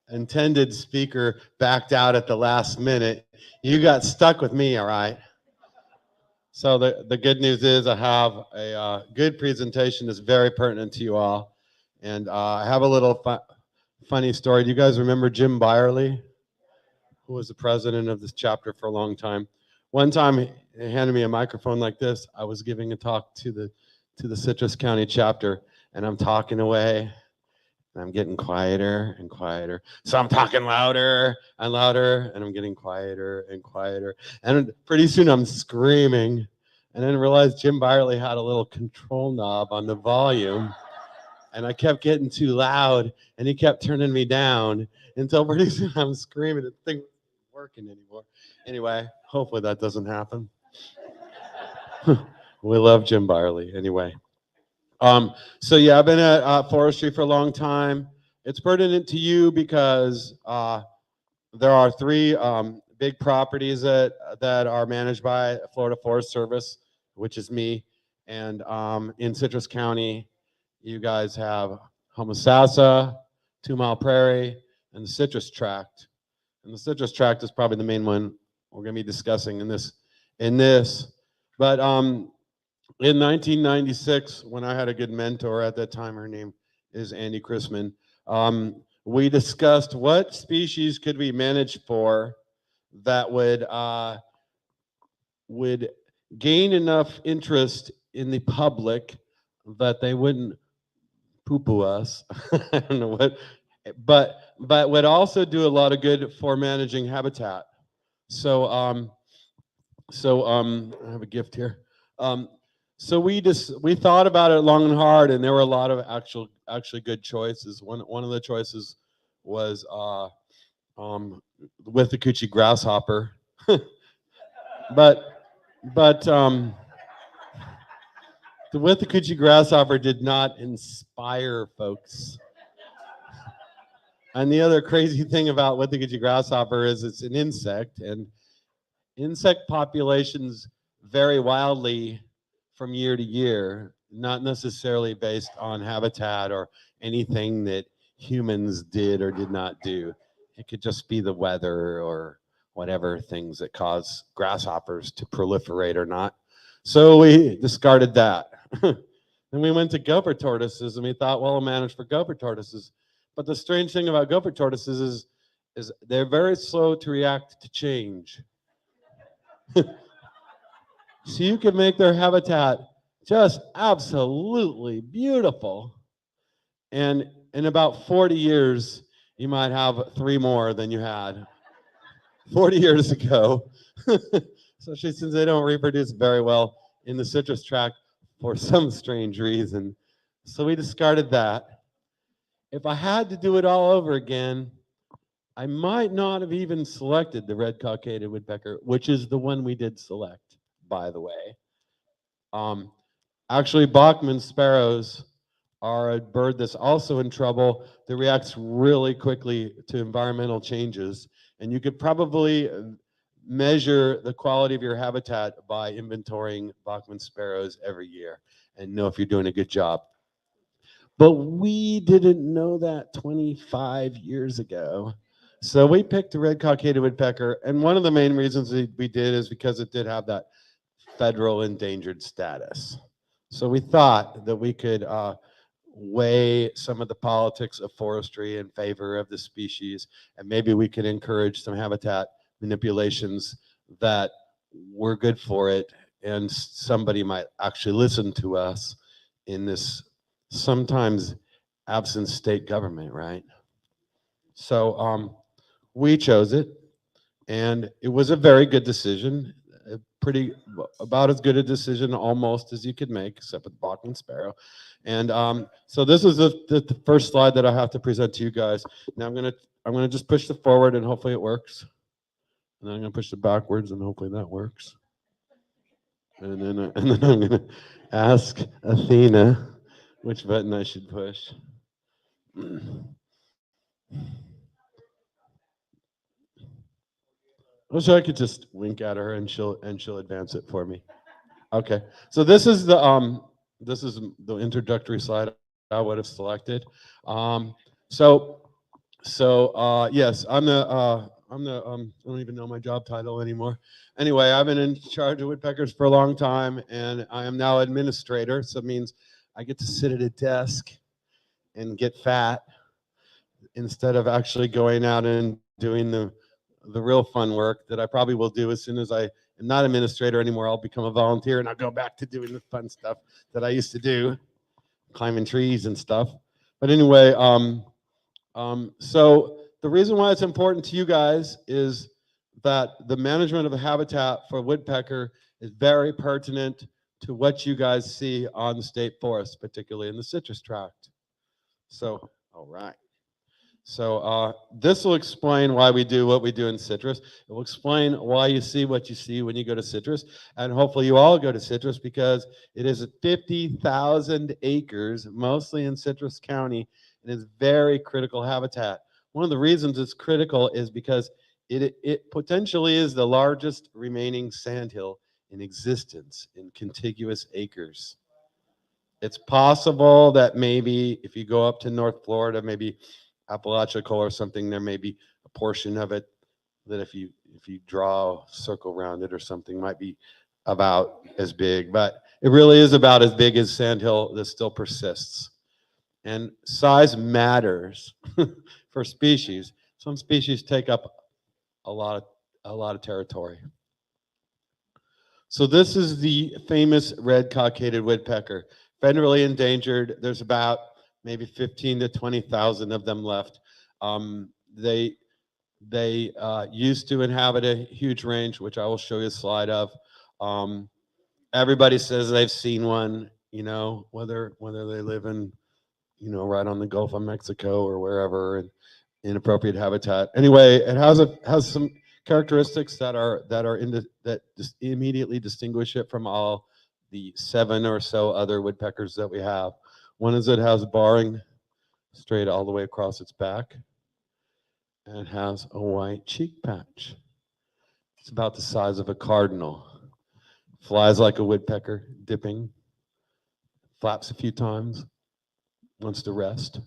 intended speaker backed out at the last minute, you got stuck with me, all right? So the good news is I have a good presentation that's very pertinent to you all. And I have a little funny story. Do you guys remember Jim Byerly, who was the president of this chapter for a long time? One time he handed me a microphone like this. I was giving a talk to the Citrus County chapter, and I'm talking away, and I'm getting quieter and quieter. So I'm talking louder and louder, and I'm getting quieter and quieter. And pretty soon I'm screaming, and then I realized Jim Byerly had a little control knob on the volume, and I kept getting too loud, and he kept turning me down until pretty soon I'm screaming. The thing wasn't working anymore. Anyway, hopefully that doesn't happen. We love Jim Byerly anyway. So yeah, I've been at forestry for a long time. It's pertinent to you because there are three big properties that are managed by Florida Forest Service, which is me. And in Citrus County, you guys have Homosassa, 2 Mile Prairie, and the Citrus Tract. And the Citrus Tract is probably the main one we're going to be discussing in this. But in 1996, when I had a good mentor at that time, her name is Andy Chrisman, we discussed what species could we manage for that would gain enough interest in the public that they wouldn't poo-poo us. I don't know what, but would also do a lot of good for managing habitat. So I have a gift here. So we thought about it long and hard, and there were a lot of actually good choices. One of the choices was the Withlacoochee grasshopper, but the Withlacoochee grasshopper did not inspire folks. And the other crazy thing about Withlacoochee grasshopper is it's an insect, and insect populations vary wildly from year to year, not necessarily based on habitat or anything that humans did or did not do. It could just be the weather or whatever things that cause grasshoppers to proliferate or not. So we discarded that. Then we went to gopher tortoises, and we thought, well, we'll manage for gopher tortoises. But the strange thing about gopher tortoises is they're very slow to react to change. So you can make their habitat just absolutely beautiful. And in about 40 years, you might have 3 more than you had 40 years ago. Especially since they don't reproduce very well in the citrus tract for some strange reason. So we discarded that. If I had to do it all over again, I might not have even selected the red-cockaded woodpecker, which is the one we did select, by the way. Actually, Bachman sparrows are a bird that's also in trouble that reacts really quickly to environmental changes. And you could probably measure the quality of your habitat by inventorying Bachman sparrows every year and know if you're doing a good job. But we didn't know that 25 years ago. So we picked the red-cockaded woodpecker, and one of the main reasons we did is because it did have that federal endangered status. So we thought that we could weigh some of the politics of forestry in favor of the species, and maybe we could encourage some habitat manipulations that were good for it, and somebody might actually listen to us in this sometimes absent state government, right? So we chose it, and it was a very good decision. Pretty about as good a decision almost as you could make, except with Bachman sparrow. And so this is the first slide that I have to present to you guys. Now I'm gonna just push it forward, and hopefully it works. And then I'm gonna push it backwards, and hopefully that works. And then I'm gonna ask Athena which button I should push. I wish I could just wink at her and she'll advance it for me. Okay, so this is the introductory slide I would have selected. Yes, I don't even know my job title anymore. Anyway, I've been in charge of woodpeckers for a long time, and I am now administrator. So it means I get to sit at a desk and get fat instead of actually going out and doing the real fun work that I probably will do as soon as I am not administrator anymore. I'll become a volunteer, and I'll go back to doing the fun stuff that I used to do, climbing trees and stuff. But anyway, so the reason why it's important to you guys is that the management of the habitat for woodpecker is very pertinent to what you guys see on the state forest, particularly in the citrus tract. So, all right. So this will explain why we do what we do in citrus. It will explain why you see what you see when you go to citrus. And hopefully you all go to citrus, because it is 50,000 acres, mostly in Citrus County, and is very critical habitat. One of the reasons it's critical is because it potentially is the largest remaining sandhill in existence in contiguous acres. It's possible that maybe if you go up to North Florida, maybe Apalachicola or something, there may be a portion of it that if you draw a circle around it or something, might be about as big, but it really is about as big as sandhill that still persists. And size matters for species. Some species take up a lot of territory. So this is the famous red-cockaded woodpecker, federally endangered. There's about maybe 15 to 20,000 of them left. They used to inhabit a huge range, which I will show you a slide of. everybody says they've seen one, you know, whether they live in, you know, right on the Gulf of Mexico or wherever, and inappropriate habitat. Anyway, it has some characteristics that just immediately distinguish it from all the 7 or so other woodpeckers that we have. One is it has barring straight all the way across its back, and it has a white cheek patch. It's about the size of a cardinal. Flies like a woodpecker, dipping, flaps a few times, wants to rest,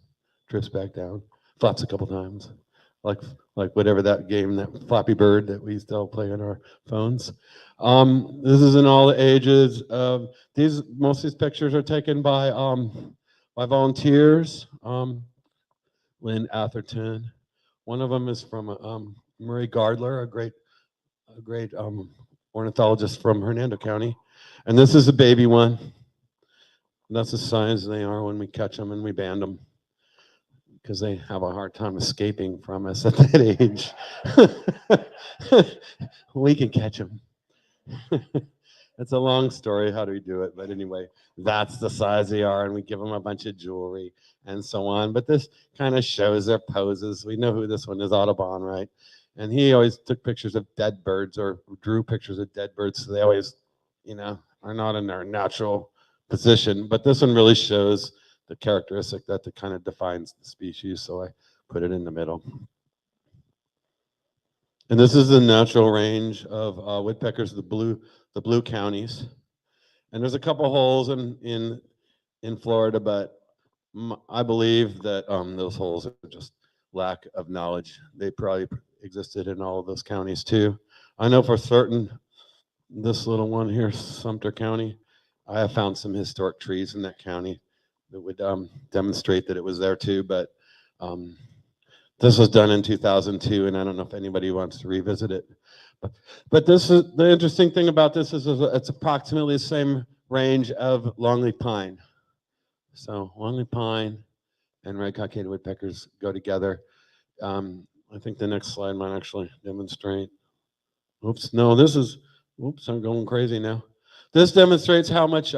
drifts back down, flaps a couple times, like whatever that game, that Flappy Bird that we still play on our phones. This is in all the ages. Most of these pictures are taken by volunteers. Lynn Atherton. One of them is from Murray Gardler, a great ornithologist from Hernando County. And this is a baby one. And that's the size they are when we catch them and we band them, because they have a hard time escaping from us at that age. We can catch them. It's a long story, how do we do it? But anyway, that's the size they are, and we give them a bunch of jewelry and so on. But this kind of shows their poses. We know who this one is, Audubon, right? And he always took pictures of dead birds, or drew pictures of dead birds, so they always, you know, are not in their natural position. But this one really shows the characteristic that kind of defines the species, so I put it in the middle. And this is the natural range of woodpeckers, the blue counties. And there's a couple holes in Florida, but I believe that those holes are just lack of knowledge. They probably existed in all of those counties too. I know for certain this little one here, Sumter County, I have found some historic trees in that county that would demonstrate that it was there too, but this was done in 2002, and I don't know if anybody wants to revisit it. But this is the interesting thing about this is it's approximately the same range of longleaf pine. So longleaf pine and red-cockaded woodpeckers go together. I think the next slide might actually demonstrate. Oops, no, oops, I'm going crazy now. This demonstrates how much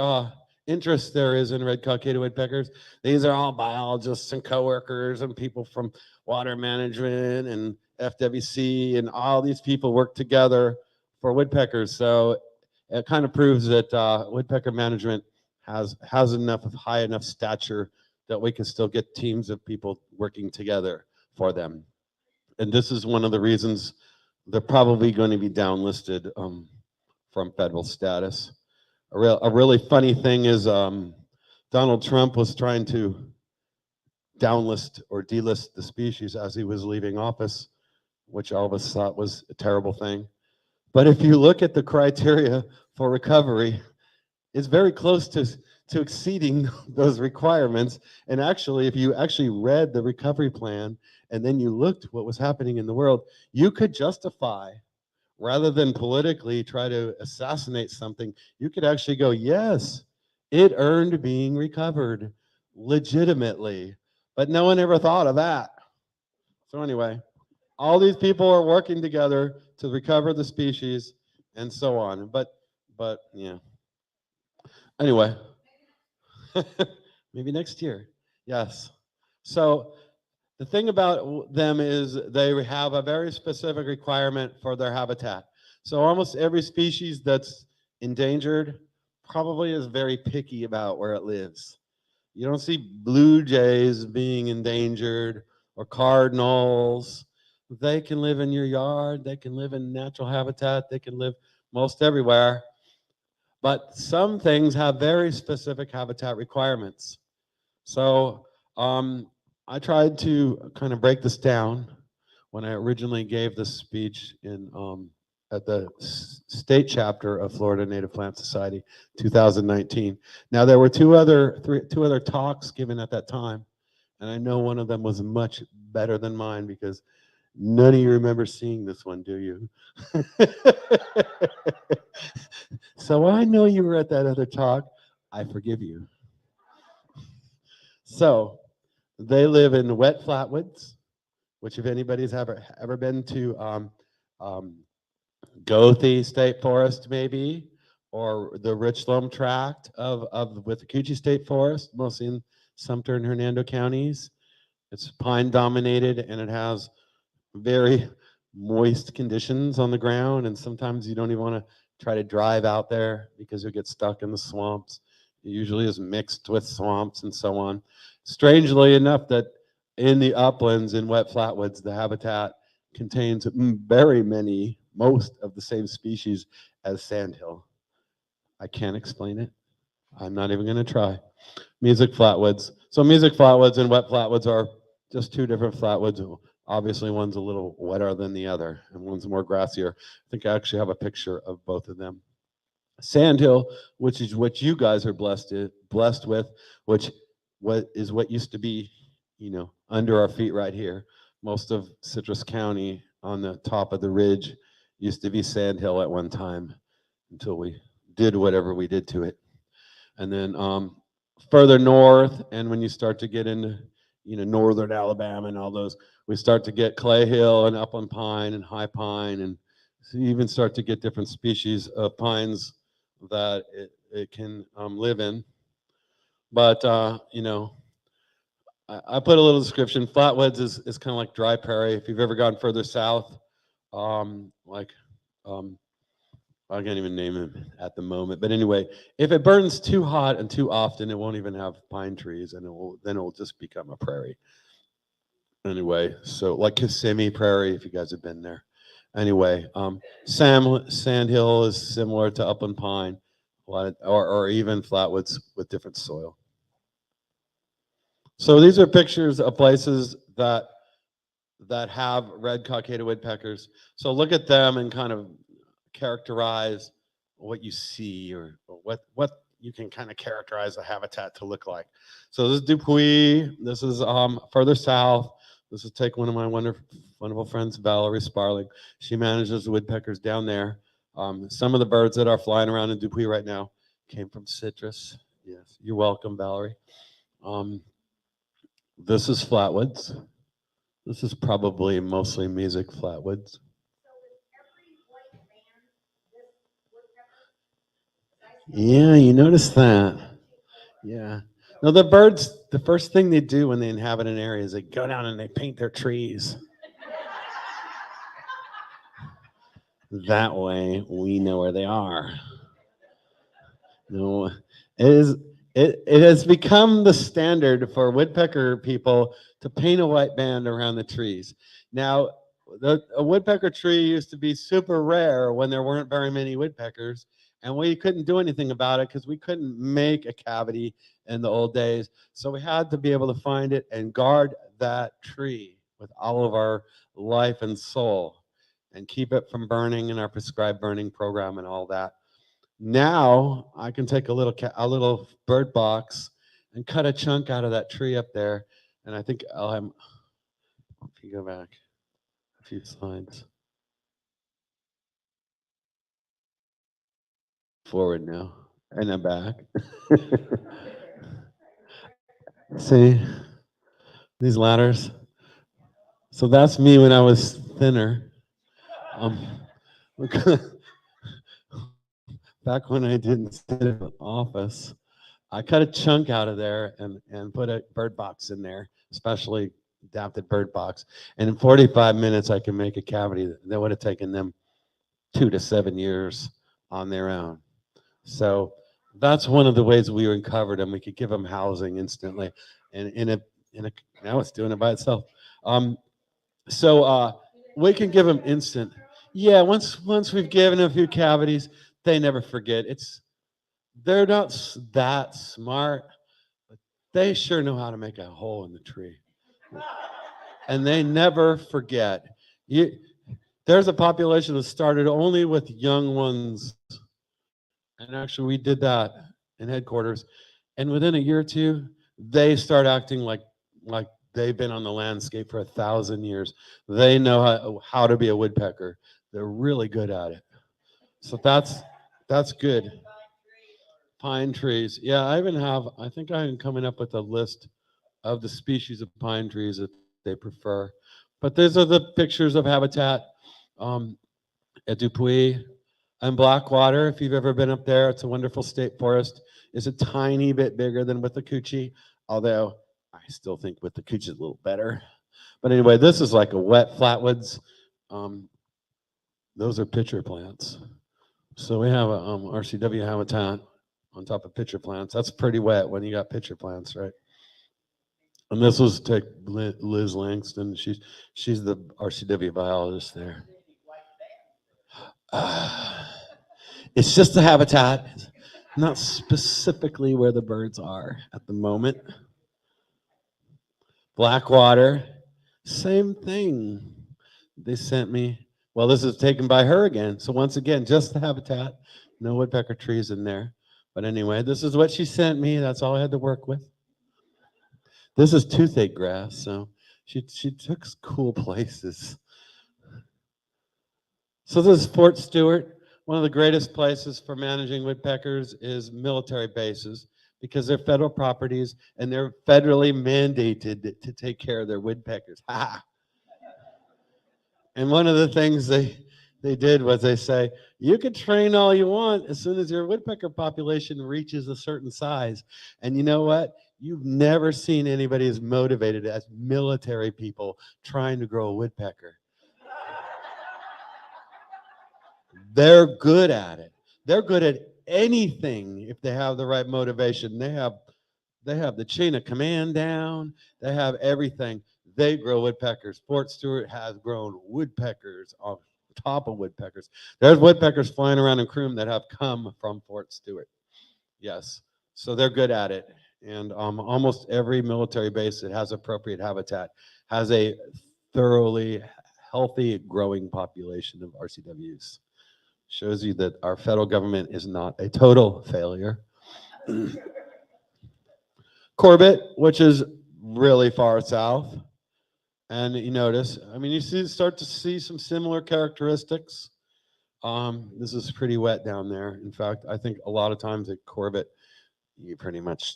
interest there is in red-cockaded woodpeckers. These are all biologists and coworkers and people from water management and FWC, and all these people work together for woodpeckers. So it kind of proves that woodpecker management has enough of high enough stature that we can still get teams of people working together for them. And this is one of the reasons they're probably going to be downlisted from federal status. A really funny thing is Donald Trump was trying to downlist or delist the species as he was leaving office, which all of us thought was a terrible thing. But if you look at the criteria for recovery, it's very close to exceeding those requirements. And actually, if you actually read the recovery plan and then you looked what was happening in the world, you could justify, rather than politically try to assassinate something, you could actually go, yes, it earned being recovered legitimately. But no one ever thought of that. So anyway, all these people are working together to recover the species and so on. But yeah. Anyway, maybe next year. Yes. So the thing about them is they have a very specific requirement for their habitat. So almost every species that's endangered probably is very picky about where it lives. You don't see blue jays being endangered or cardinals. They can live in your yard. They can live in natural habitat. They can live most everywhere. But some things have very specific habitat requirements. So I tried to kind of break this down when I originally gave this speech at the state chapter of Florida Native Plant Society, 2019. Now there were two other talks given at that time, and I know one of them was much better than mine because none of you remember seeing this one, do you? So I know you were at that other talk. I forgive you. So they live in wet flatwoods, which if anybody's ever been to Withlacoochee State Forest maybe, or the rich loam tract of the Withlacoochee State Forest, mostly in Sumter and Hernando counties. It's pine dominated and it has very moist conditions on the ground, and sometimes you don't even want to try to drive out there because you'll get stuck in the swamps. It usually is mixed with swamps and so on. Strangely enough, that in the uplands and wet flatwoods, the habitat contains most of the same species as sandhill. I can't explain it. I'm not even going to try. Music flatwoods. So music flatwoods and wet flatwoods are just two different flatwoods. Obviously, one's a little wetter than the other, and one's more grassier. I think I actually have a picture of both of them. Sandhill, which is what you guys are blessed with, what used to be, under our feet right here. Most of Citrus County on the top of the ridge used to be sandhill at one time until we did whatever we did to it. And then further north, and when you start to get into northern Alabama and all those, we start to get clay hill and upland pine and high pine, and so you even start to get different species of pines that it can live in. But I put a little description. Flatwoods is kind of like dry prairie. If you've ever gone further south, I can't even name it at the moment. But anyway, if it burns too hot and too often, it won't even have pine trees, and then it will just become a prairie. Anyway, so like Kissimmee Prairie, if you guys have been there. Anyway, sandhill is similar to upland pine, or even flatwoods with different soil. So these are pictures of places that have red-cockaded woodpeckers. So look at them and kind of characterize what you see, or what you can kind of characterize the habitat to look like. So this is Dupuy. This is further south. This is take one of my wonderful friends, Valerie Sparling. She manages the woodpeckers down there. Some of the birds that are flying around in Dupuy right now came from Citrus. Yes, you're welcome, Valerie. This is flatwoods. This is probably mostly music flatwoods. Yeah, you notice that. Yeah. No, the birds, the first thing they do when they inhabit an area is they go down and they paint their trees. That way we know where they are. No, it has become the standard for woodpecker people to paint a white band around the trees. Now, a woodpecker tree used to be super rare when there weren't very many woodpeckers, and we couldn't do anything about it because we couldn't make a cavity in the old days. So we had to be able to find it and guard that tree with all of our life and soul and keep it from burning in our prescribed burning program and all that. Now I can take a little bird box and cut a chunk out of that tree up there, and I think I'll have, if you go back a few slides. Forward now, and then back. See these ladders? So that's me when I was thinner. Back when I didn't sit in the office, I cut a chunk out of there and put a bird box in there, specially adapted bird box. And in 45 minutes, I can make a cavity that would have taken them 2 to 7 years on their own. So that's one of the ways we uncovered them. We could give them housing instantly, and now it's doing it by itself. So we can give them instant. Yeah, once we've given them a few cavities, they never forget. They're not that smart, but they sure know how to make a hole in the tree, and they never forget. There's a population that started only with young ones. And actually, we did that in headquarters. And within a year or two, they start acting like they've been on the landscape for 1,000 years. They know how to be a woodpecker. They're really good at it. So that's good. Pine trees. Yeah, I think I'm coming up with a list of the species of pine trees that they prefer. But these are the pictures of habitat at Dupuy. And Blackwater, if you've ever been up there, it's a wonderful state forest. It's a tiny bit bigger than Withlacoochee, although I still think Withlacoochee is a little better. But anyway, this is like a wet flatwoods. Those are pitcher plants. So we have a RCW habitat on top of pitcher plants. That's pretty wet when you got pitcher plants, right? And this was Liz Langston. She's the RCW biologist there. It's just a habitat, not specifically where the birds are at the moment. Blackwater, same thing. They sent me, well, this is taken by her again. So once again, just the habitat, no woodpecker trees in there. But anyway, this is what she sent me. That's all I had to work with. This is toothache grass, so she took cool places. So this is Fort Stewart. One of the greatest places for managing woodpeckers is military bases because they're federal properties and they're federally mandated to take care of their woodpeckers. Ha! And one of the things they did was they say, you can train all you want as soon as your woodpecker population reaches a certain size. And you know what? You've never seen anybody as motivated as military people trying to grow a woodpecker. They're good at it. They're good at anything if they have the right motivation. They have the chain of command down. They have everything. They grow woodpeckers. Fort Stewart has grown woodpeckers on top of woodpeckers. There's woodpeckers flying around in Croom that have come from Fort Stewart. Yes. So they're good at it. And almost every military base that has appropriate habitat has a thoroughly healthy growing population of RCWs. Shows you that our federal government is not a total failure. Corbett, which is really far south. And you notice, I mean, start to see some similar characteristics. This is pretty wet down there. In fact, I think a lot of times at Corbett, you're pretty much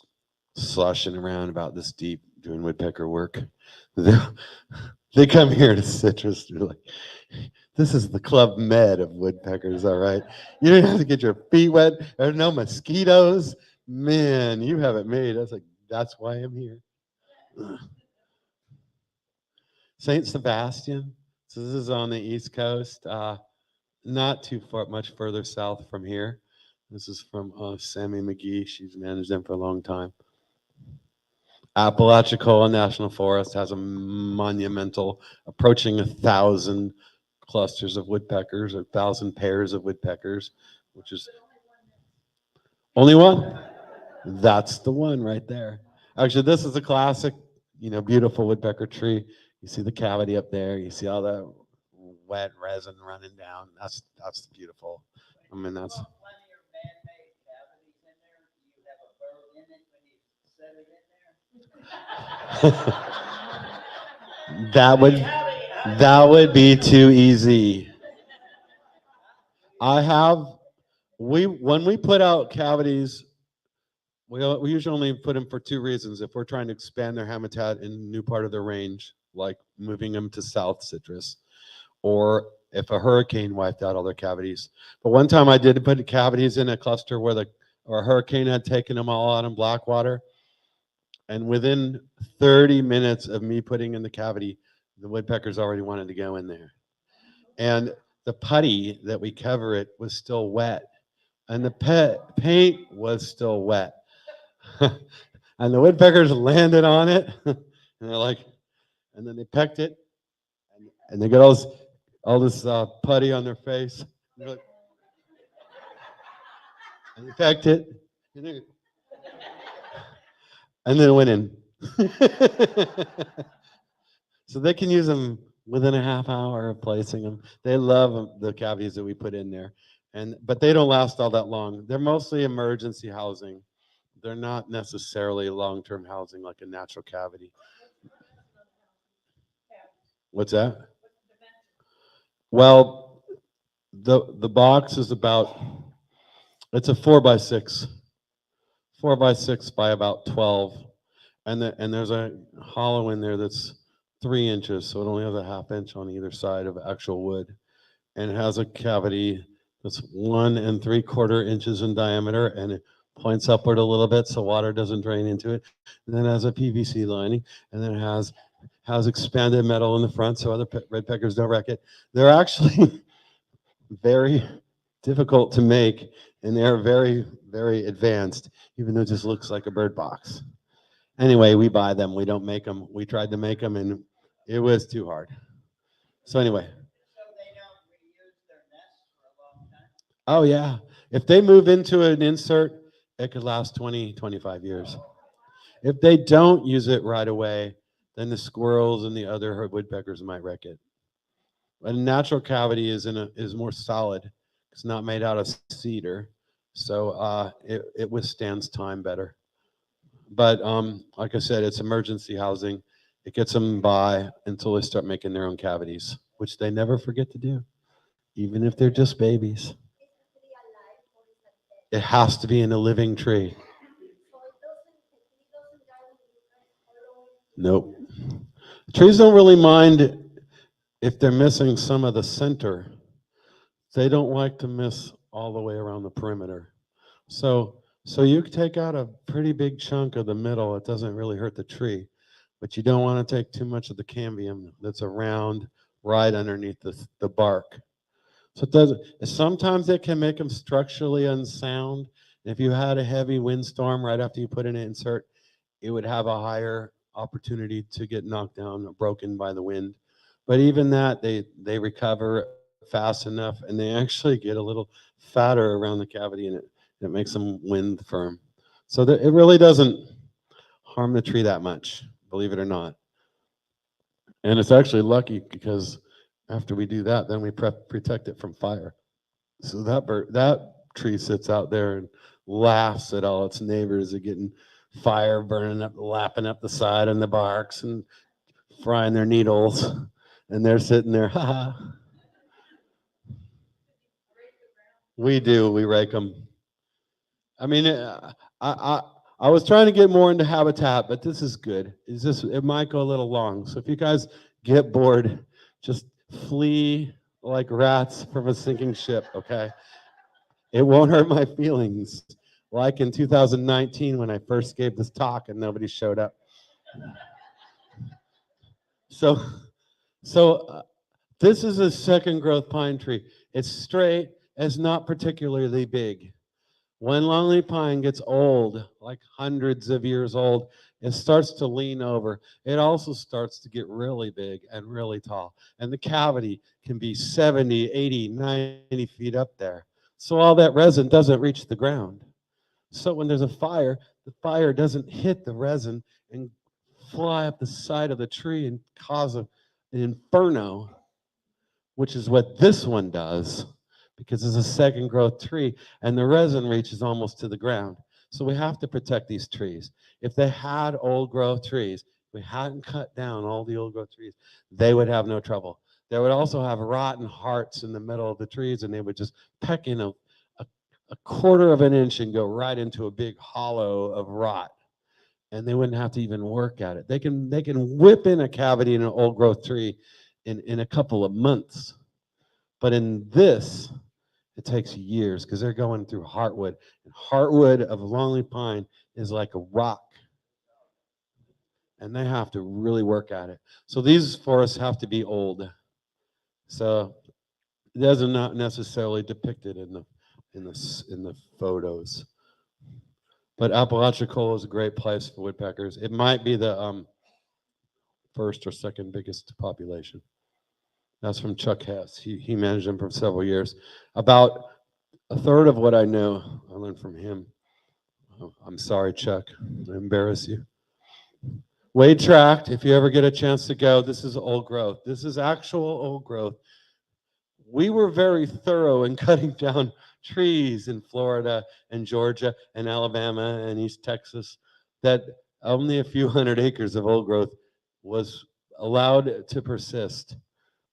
sloshing around about this deep doing woodpecker work. They come here to Citrus. They're like, this is the Club Med of woodpeckers, all right? You don't have to get your feet wet. There's no mosquitoes. Man, you have it made. I was like, that's why I'm here. St. Sebastian. So this is on the East Coast, not too much further south from here. This is from Sammy McGee. She's managed them for a long time. Apalachicola National Forest has a monumental, approaching 1,000 clusters of woodpeckers, or 1,000 pairs of woodpeckers, which is only one. That's the one right there. Actually, this is a classic, beautiful woodpecker tree. You see the cavity up there. You see all the wet resin running down. That's beautiful. I mean, that's. That would be too easy. When we put out cavities, we usually only put them for two reasons. If we're trying to expand their habitat in a new part of their range, like moving them to South Citrus, or if a hurricane wiped out all their cavities. But one time I did put cavities in a cluster where a hurricane had taken them all out in Blackwater. And within 30 minutes of me putting in the cavity, the woodpeckers already wanted to go in there. And the putty that we cover it was still wet. And the paint was still wet. And the woodpeckers landed on it. And they're like, and then they pecked it. And they got all this putty on their face. And, like, and they pecked it. And then it went in. So they can use them within a half hour of placing them. They love the cavities that we put in there. But they don't last all that long. They're mostly emergency housing. They're not necessarily long-term housing like a natural cavity. What's that? Well, the box is it's a 4x6. 4x6 by about 12. And there's a hollow in there that's 3 inches, so it only has a 1/2 inch on either side of actual wood. And it has a cavity that's 1 3/4 inches in diameter, and it points upward a little bit so water doesn't drain into it. And then it has a PVC lining, and then it has expanded metal in the front so other red peckers don't wreck it. They're actually very difficult to make, and they're very, very advanced, even though it just looks like a bird box. Anyway, we buy them. We don't make them. We tried to make them, and it was too hard. So anyway. So they don't reuse their nests for a long time? Oh, yeah. If they move into an insert, it could last 20, 25 years. If they don't use it right away, then the squirrels and the other woodpeckers might wreck it. A natural cavity is more solid. It's not made out of cedar, so it withstands time better. But like I said, it's emergency housing. It gets them by until they start making their own cavities, which they never forget to do, even if they're just babies. It has to be in a living tree. Nope. Trees don't really mind if they're missing some of the center. They don't like to miss all the way around the perimeter. So you can take out a pretty big chunk of the middle. It doesn't really hurt the tree, but you don't want to take too much of the cambium that's around right underneath the bark. So it doesn't. Sometimes it can make them structurally unsound. If you had a heavy windstorm right after you put in an insert, it would have a higher opportunity to get knocked down or broken by the wind. But even that, they recover fast enough, and they actually get a little fatter around the cavity, and it makes them wind firm. So it really doesn't harm the tree that much, believe it or not. And it's actually lucky because after we do that, then we protect it from fire. So that tree sits out there and laughs at all its neighbors are getting fire burning up, lapping up the side and the barks and frying their needles. And they're sitting there, ha ha. We do, we rake them. I mean, I was trying to get more into habitat, but this is good. It might go a little long. So if you guys get bored, just flee like rats from a sinking ship, okay? It won't hurt my feelings. Like in 2019 when I first gave this talk and nobody showed up. So this is a second growth pine tree. It's straight, it's not particularly big. When longleaf pine gets old, like hundreds of years old, it starts to lean over. It also starts to get really big and really tall. And the cavity can be 70, 80, 90 feet up there. So all that resin doesn't reach the ground. So when there's a fire, the fire doesn't hit the resin and fly up the side of the tree and cause an inferno, which is what this one does, because it's a second growth tree and the resin reaches almost to the ground. So we have to protect these trees. If they had old growth trees, we hadn't cut down all the old growth trees, they would have no trouble. They would also have rotten hearts in the middle of the trees, and they would just peck in a quarter of an inch and go right into a big hollow of rot. And they wouldn't have to even work at it. They can whip in a cavity in an old growth tree in a couple of months. But in this, it takes years because they're going through heartwood. And heartwood of longleaf pine is like a rock. And they have to really work at it. So these forests have to be old. So those are not necessarily depicted in the photos. But Apalachicola is a great place for woodpeckers. It might be the first or second biggest population. That's from Chuck Hess. He managed them for several years. About a third of what I know, I learned from him. Oh, I'm sorry, Chuck, I embarrass you. Wade Tract, if you ever get a chance to go, this is old growth. This is actual old growth. We were very thorough in cutting down trees in Florida and Georgia and Alabama and East Texas, that only a few hundred acres of old growth was allowed to persist.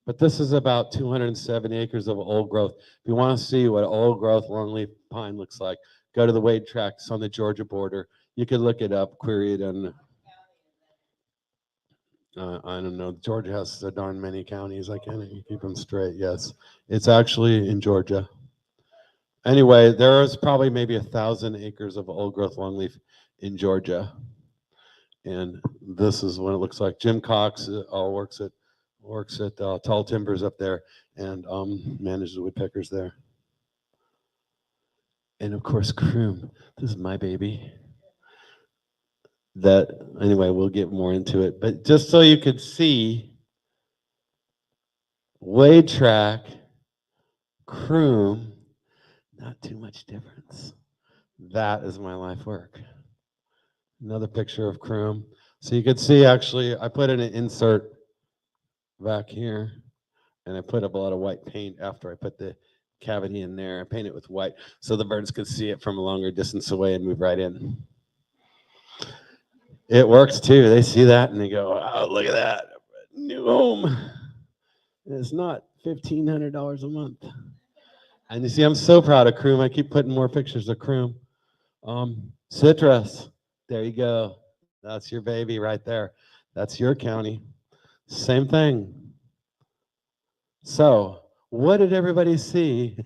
But this is about 270 acres of old growth. If you want to see what old growth longleaf pine looks like, go to the Wade Tract. It's on the Georgia border. You can look it up, query it, and I don't know. Georgia has so darn many counties. I can't keep them straight. Yes, it's actually in Georgia. anyway, there is probably maybe 1,000 acres of old growth longleaf in Georgia. And this is what it looks like. Jim Cox works at Tall Timbers up there and manages the woodpeckers there. And of course, Croom. This is my baby. That, anyway, we'll get more into it. But just so you could see, Wade Track, Croom, not too much difference. That is my life work. Another picture of Croom. So you could see, actually, I put in an insert back here, and I put up a lot of white paint after I put the cavity in there. I paint it with white so the birds could see it from a longer distance away and move right in. It works too. They see that and they go, oh, look at that. New home. And it's not $1,500 a month. And you see, I'm so proud of Croom. I keep putting more pictures of Croom. Citrus. There you go. That's your baby right there. That's your county. Same thing. So, what did everybody see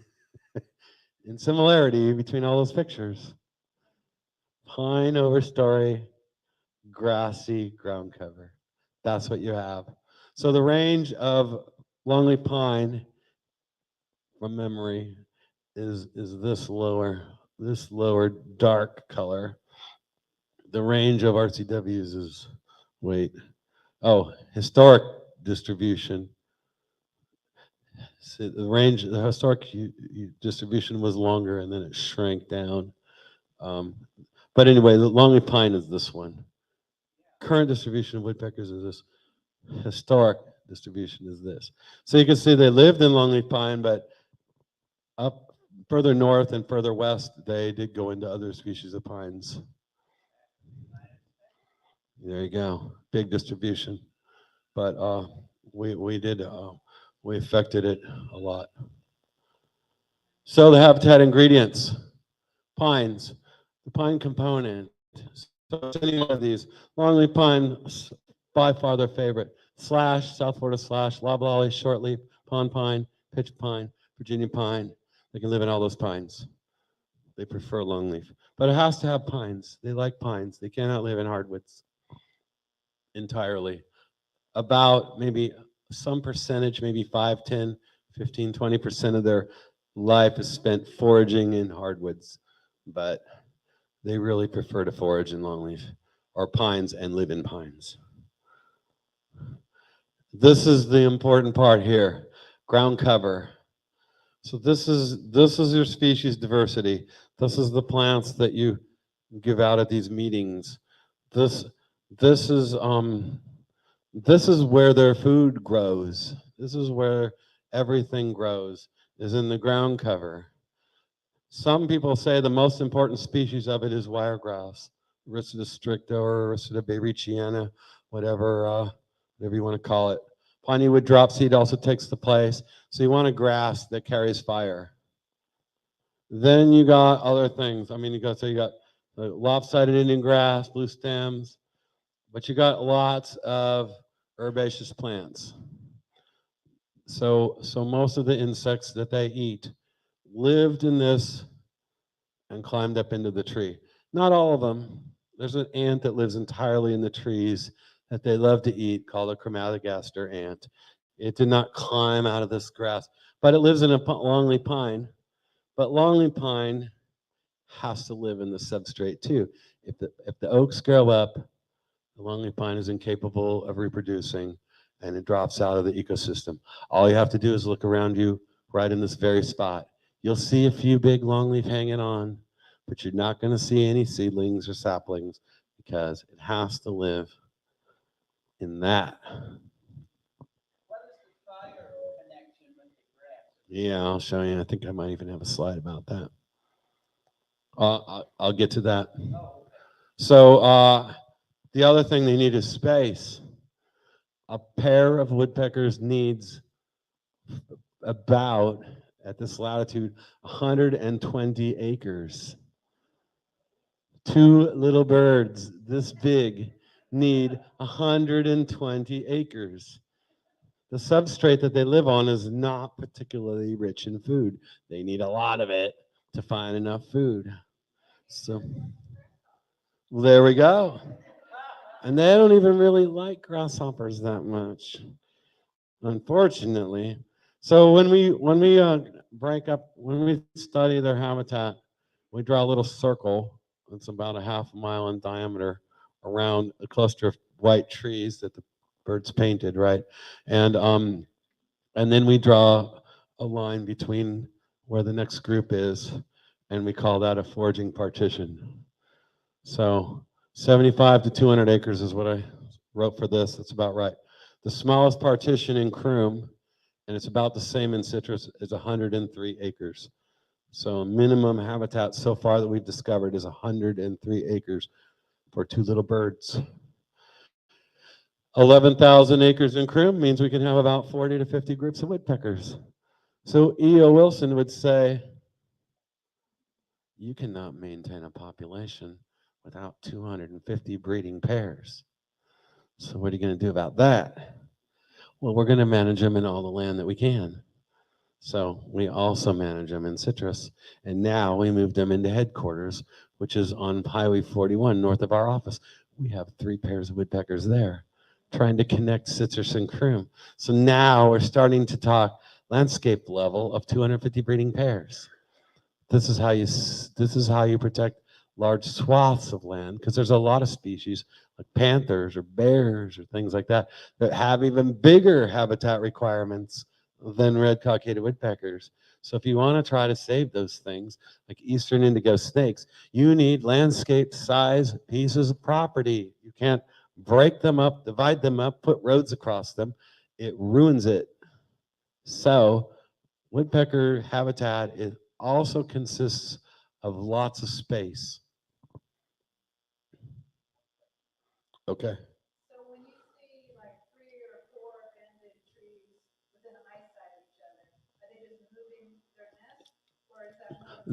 in similarity between all those pictures? Pine overstory, grassy ground cover. That's what you have. So the range of longleaf pine, from memory, is this lower dark color. The range of RCWs is, historic distribution. So the historic distribution was longer and then it shrank down. But anyway, the longleaf pine is this one. Current distribution of woodpeckers is this. Historic distribution is this. So you can see they lived in longleaf pine, but up further north and further west, they did go into other species of pines. There you go, big distribution. But we affected it a lot. So the habitat ingredients, pines, the pine component. So any one of these, longleaf pine, by far their favorite. Slash, South Florida slash, loblolly, shortleaf, pond pine, pitch pine, Virginia pine. They can live in all those pines. They prefer longleaf. But it has to have pines. They like pines. They cannot live in hardwoods entirely. About maybe some percentage, maybe 5, 10, 15, 20% of their life is spent foraging in hardwoods. But they really prefer to forage in longleaf or pines and live in pines. This is the important part here, ground cover. So this is your species diversity. This is the plants that you give out at these meetings. This is where their food grows. This is where everything grows, is in the ground cover. Some people say the most important species of it is wiregrass, Ricida stricta or Ricida bayreuchiana, whatever you want to call it. Piney wood dropseed also takes the place. So you want a grass that carries fire. Then you got other things. I mean, you got the lopsided Indian grass, blue stems, but you got lots of herbaceous plants. So most of the insects that they eat lived in this and climbed up into the tree. Not all of them. There's an ant that lives entirely in the trees that they love to eat called a chromatogaster ant. It did not climb out of this grass, but it lives in a longleaf pine. But longleaf pine has to live in the substrate too. If the oaks grow up, the longleaf pine is incapable of reproducing and it drops out of the ecosystem. All you have to do is look around you right in this very spot. You'll see a few big longleaf hanging on, but you're not going to see any seedlings or saplings because it has to live in that. What is the fire connection with the grass? Yeah, I'll show you. I think I might even have a slide about that. I'll get to that. Oh, okay. So the other thing they need is space. A pair of woodpeckers needs about, at this latitude, 120 acres. 2 little birds this big need 120 acres. The substrate that they live on is not particularly rich in food. They need a lot of it, to find enough food. So there we go. And they don't even really like grasshoppers that much, unfortunately. So when we when we study their habitat, we draw a little circle that's about a half a mile in diameter around a cluster of white trees that the birds painted, right? And then we draw a line between where the next group is, and we call that a foraging partition. So 75 to 200 acres is what I wrote for this. That's about right. The smallest partition in Croom, and it's about the same in citrus, is 103 acres. So minimum habitat so far that we've discovered is 103 acres for 2 little birds. 11,000 acres in Croom means we can have about 40 to 50 groups of woodpeckers. So E.O. Wilson would say, you cannot maintain a population without 250 breeding pairs. So what are you going to do about that? Well, we're going to manage them in all the land that we can. So we also manage them in citrus. And now we moved them into headquarters, which is on Highway 41 north of our office. We have 3 pairs of woodpeckers there trying to connect citrus and Croom. So now we're starting to talk landscape level of 250 breeding pairs. This is how you protect large swaths of land, because there's a lot of species like panthers or bears or things like that that have even bigger habitat requirements than red-cockaded woodpeckers. So if you want to try to save those things, like eastern indigo snakes, you need landscape size pieces of property. You can't break them up, divide them up, put roads across them. It ruins it. So woodpecker habitat also consists of lots of space. Okay. So when you see like 3 or 4 abandoned trees within eyesight of each other, are they just moving their nest, or is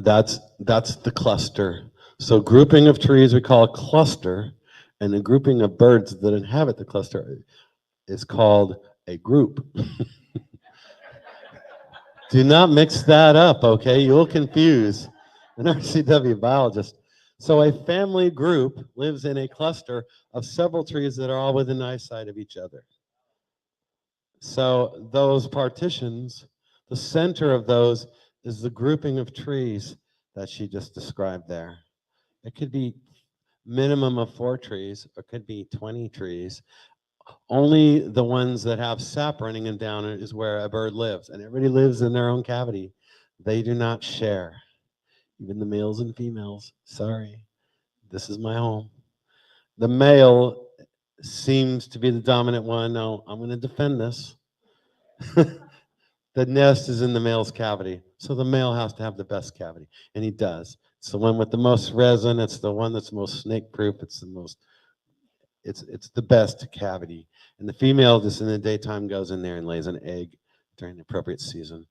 that? That's the cluster. So grouping of trees we call a cluster, and the grouping of birds that inhabit the cluster is called a group. Do not mix that up, okay? You'll confuse an RCW biologist. So a family group lives in a cluster of several trees that are all within eyesight of each other. So those partitions, the center of those is the grouping of trees that she just described there. It could be minimum of 4 trees, or it could be 20 trees. Only the ones that have sap running them down is where a bird lives, and everybody lives in their own cavity. They do not share, even the males and females. Sorry, this is my home. The male seems to be the dominant one. Now, I'm going to defend this. The nest is in the male's cavity, so the male has to have the best cavity, and he does. It's the one with the most resin. It's the one that's most snake-proof. It's the most. It's the best cavity, and the female just in the daytime goes in there and lays an egg during the appropriate season,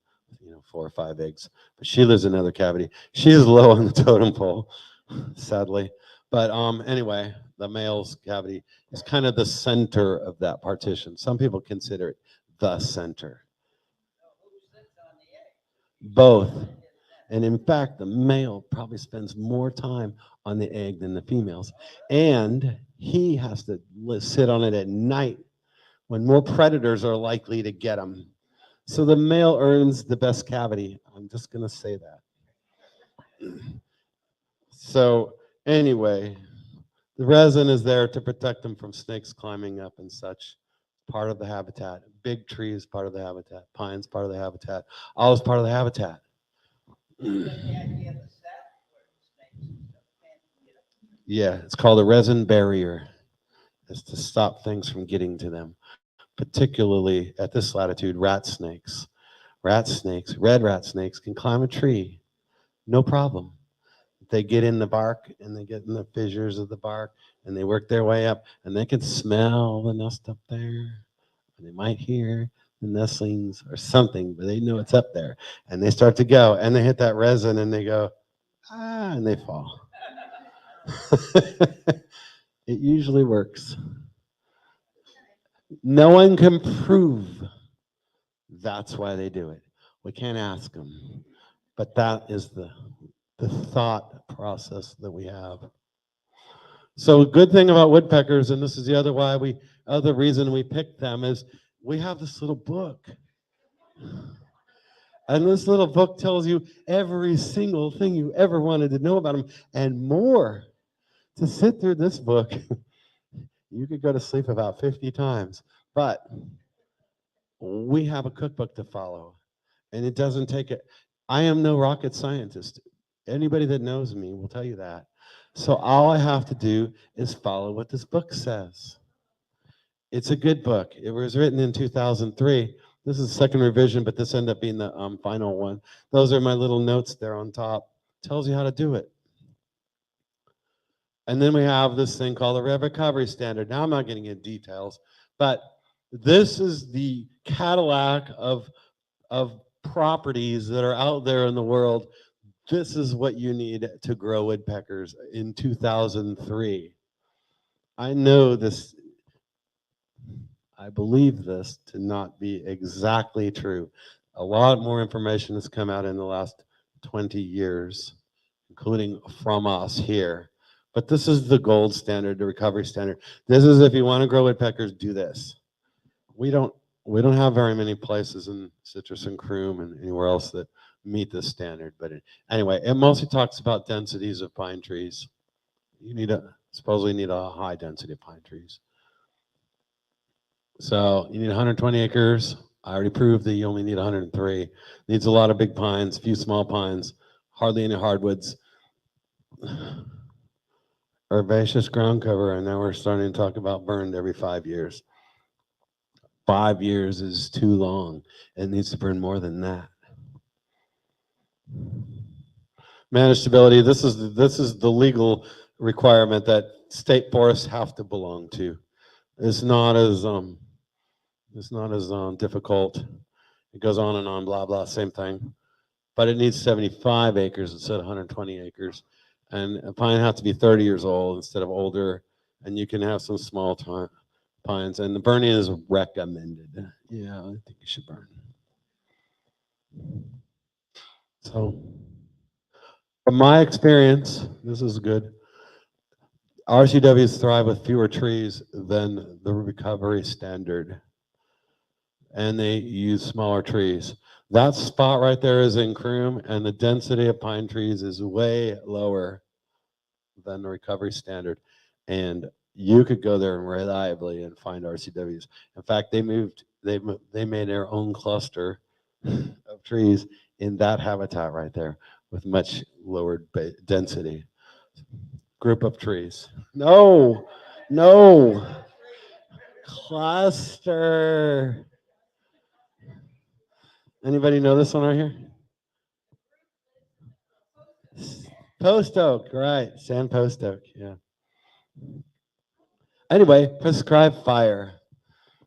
4 or 5 eggs. But she lives in another cavity. She is low on the totem pole, sadly. But anyway, the male's cavity is kind of the center of that partition. Some people consider it the center. Both. And in fact, the male probably spends more time on the egg than the females. And he has to sit on it at night when more predators are likely to get him. So the male earns the best cavity. I'm just going to say that. So anyway, the resin is there to protect them from snakes climbing up and such. Part of the habitat. Big trees, part of the habitat. Pines, part of the habitat. All is part of the habitat. Yeah, it's called a resin barrier. It's to stop things from getting to them, particularly at this latitude, rat snakes. Rat snakes, red rat snakes, can climb a tree, no problem. They get in the bark and they get in the fissures of the bark and they work their way up, and they can smell the nest up there. And they might hear the nestlings or something, but they know it's up there. And they start to go, and they hit that resin, and they go, ah, and they fall. It usually works. No one can prove that's why they do it. We can't ask them. But that is the the thought process that we have. So a good thing about woodpeckers, and this is the other reason we picked them, is we have this little book. And this little book tells you every single thing you ever wanted to know about them and more. To sit through this book, you could go to sleep about 50 times. But we have a cookbook to follow, and it doesn't take it. I am no rocket scientist. Anybody that knows me will tell you that. So all I have to do is follow what this book says. It's a good book. It was written in 2003. This is the second revision, but this ended up being the final one. Those are my little notes there on top. Tells you how to do it. And then we have this thing called the Red Recovery Standard. Now I'm not getting into details, but this is the Cadillac of properties that are out there in the world. This is what you need to grow woodpeckers in 2003. I know this, I believe this to not be exactly true. A lot more information has come out in the last 20 years, including from us here. But this is the gold standard, the recovery standard. This is if you want to grow woodpeckers, do this. We don't have very many places in Citrus and Croom and anywhere else that meet this standard. But anyway, it mostly talks about densities of pine trees. Supposedly need a high density of pine trees. So you need 120 acres. I already proved that you only need 103. Needs a lot of big pines, few small pines, hardly any hardwoods. Herbaceous ground cover, and now we're starting to talk about burned every 5 years. 5 years is too long. It needs to burn more than that. Managed stability. This is the legal requirement that state forests have to belong to. It's not as difficult. It goes on and on, blah blah, same thing. But it needs 75 acres instead of 120 acres. And a pine has to be 30 years old instead of older, and you can have some small pines. And the burning is recommended. Yeah, I think you should burn. So, from my experience, this is good. RCWs thrive with fewer trees than the recovery standard, and they use smaller trees. That spot right there is in Croom, and the density of pine trees is way lower than the recovery standard. And you could go there reliably and find RCWs. In fact, they made their own cluster of trees in that habitat right there with much lower density. Group of trees. No. Cluster. Anybody know this one right here? Post oak, right. Sand post oak, yeah. Anyway, prescribed fire.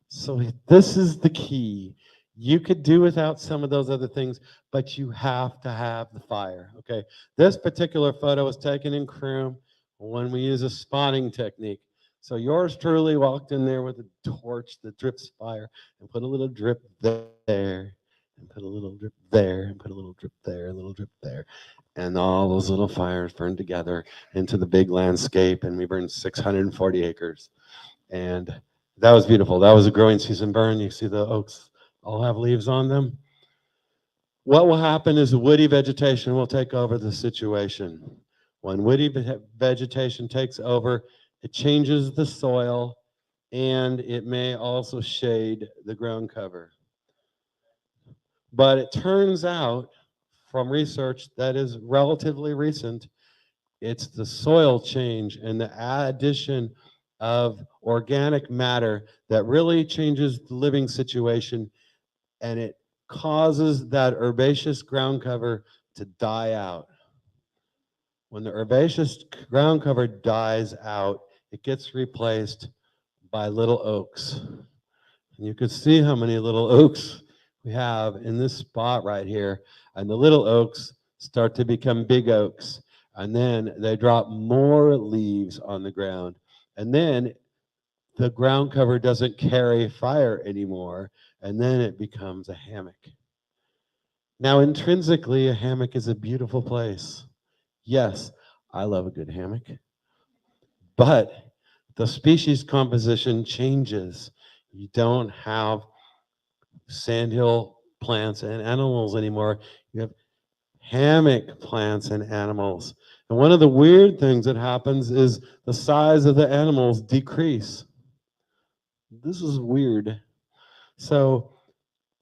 So this is the key. You could do without some of those other things, but you have to have the fire, okay? This particular photo was taken in Croom when we use a spotting technique. So yours truly walked in there with a torch that drips fire and put a little drip there, and put a little drip there, and put a little drip there, a little drip there. And all those little fires burned together into the big landscape, and we burned 640 acres. And that was beautiful. That was a growing season burn. You see the oaks all have leaves on them. What will happen is woody vegetation will take over the situation. When woody vegetation takes over, it changes the soil, and it may also shade the ground cover. But it turns out from research that is relatively recent, it's the soil change and the addition of organic matter that really changes the living situation, and it causes that herbaceous ground cover to die out. When the herbaceous ground cover dies out, it gets replaced by little oaks. And you can see how many little oaks we have in this spot right here. And the little oaks start to become big oaks. And then they drop more leaves on the ground. And then the ground cover doesn't carry fire anymore. And then it becomes a hammock. Now, intrinsically, a hammock is a beautiful place. Yes, I love a good hammock, but the species composition changes. You don't have sandhill plants and animals anymore. You have hammock plants and animals. And one of the weird things that happens is the size of the animals decrease. This is weird. So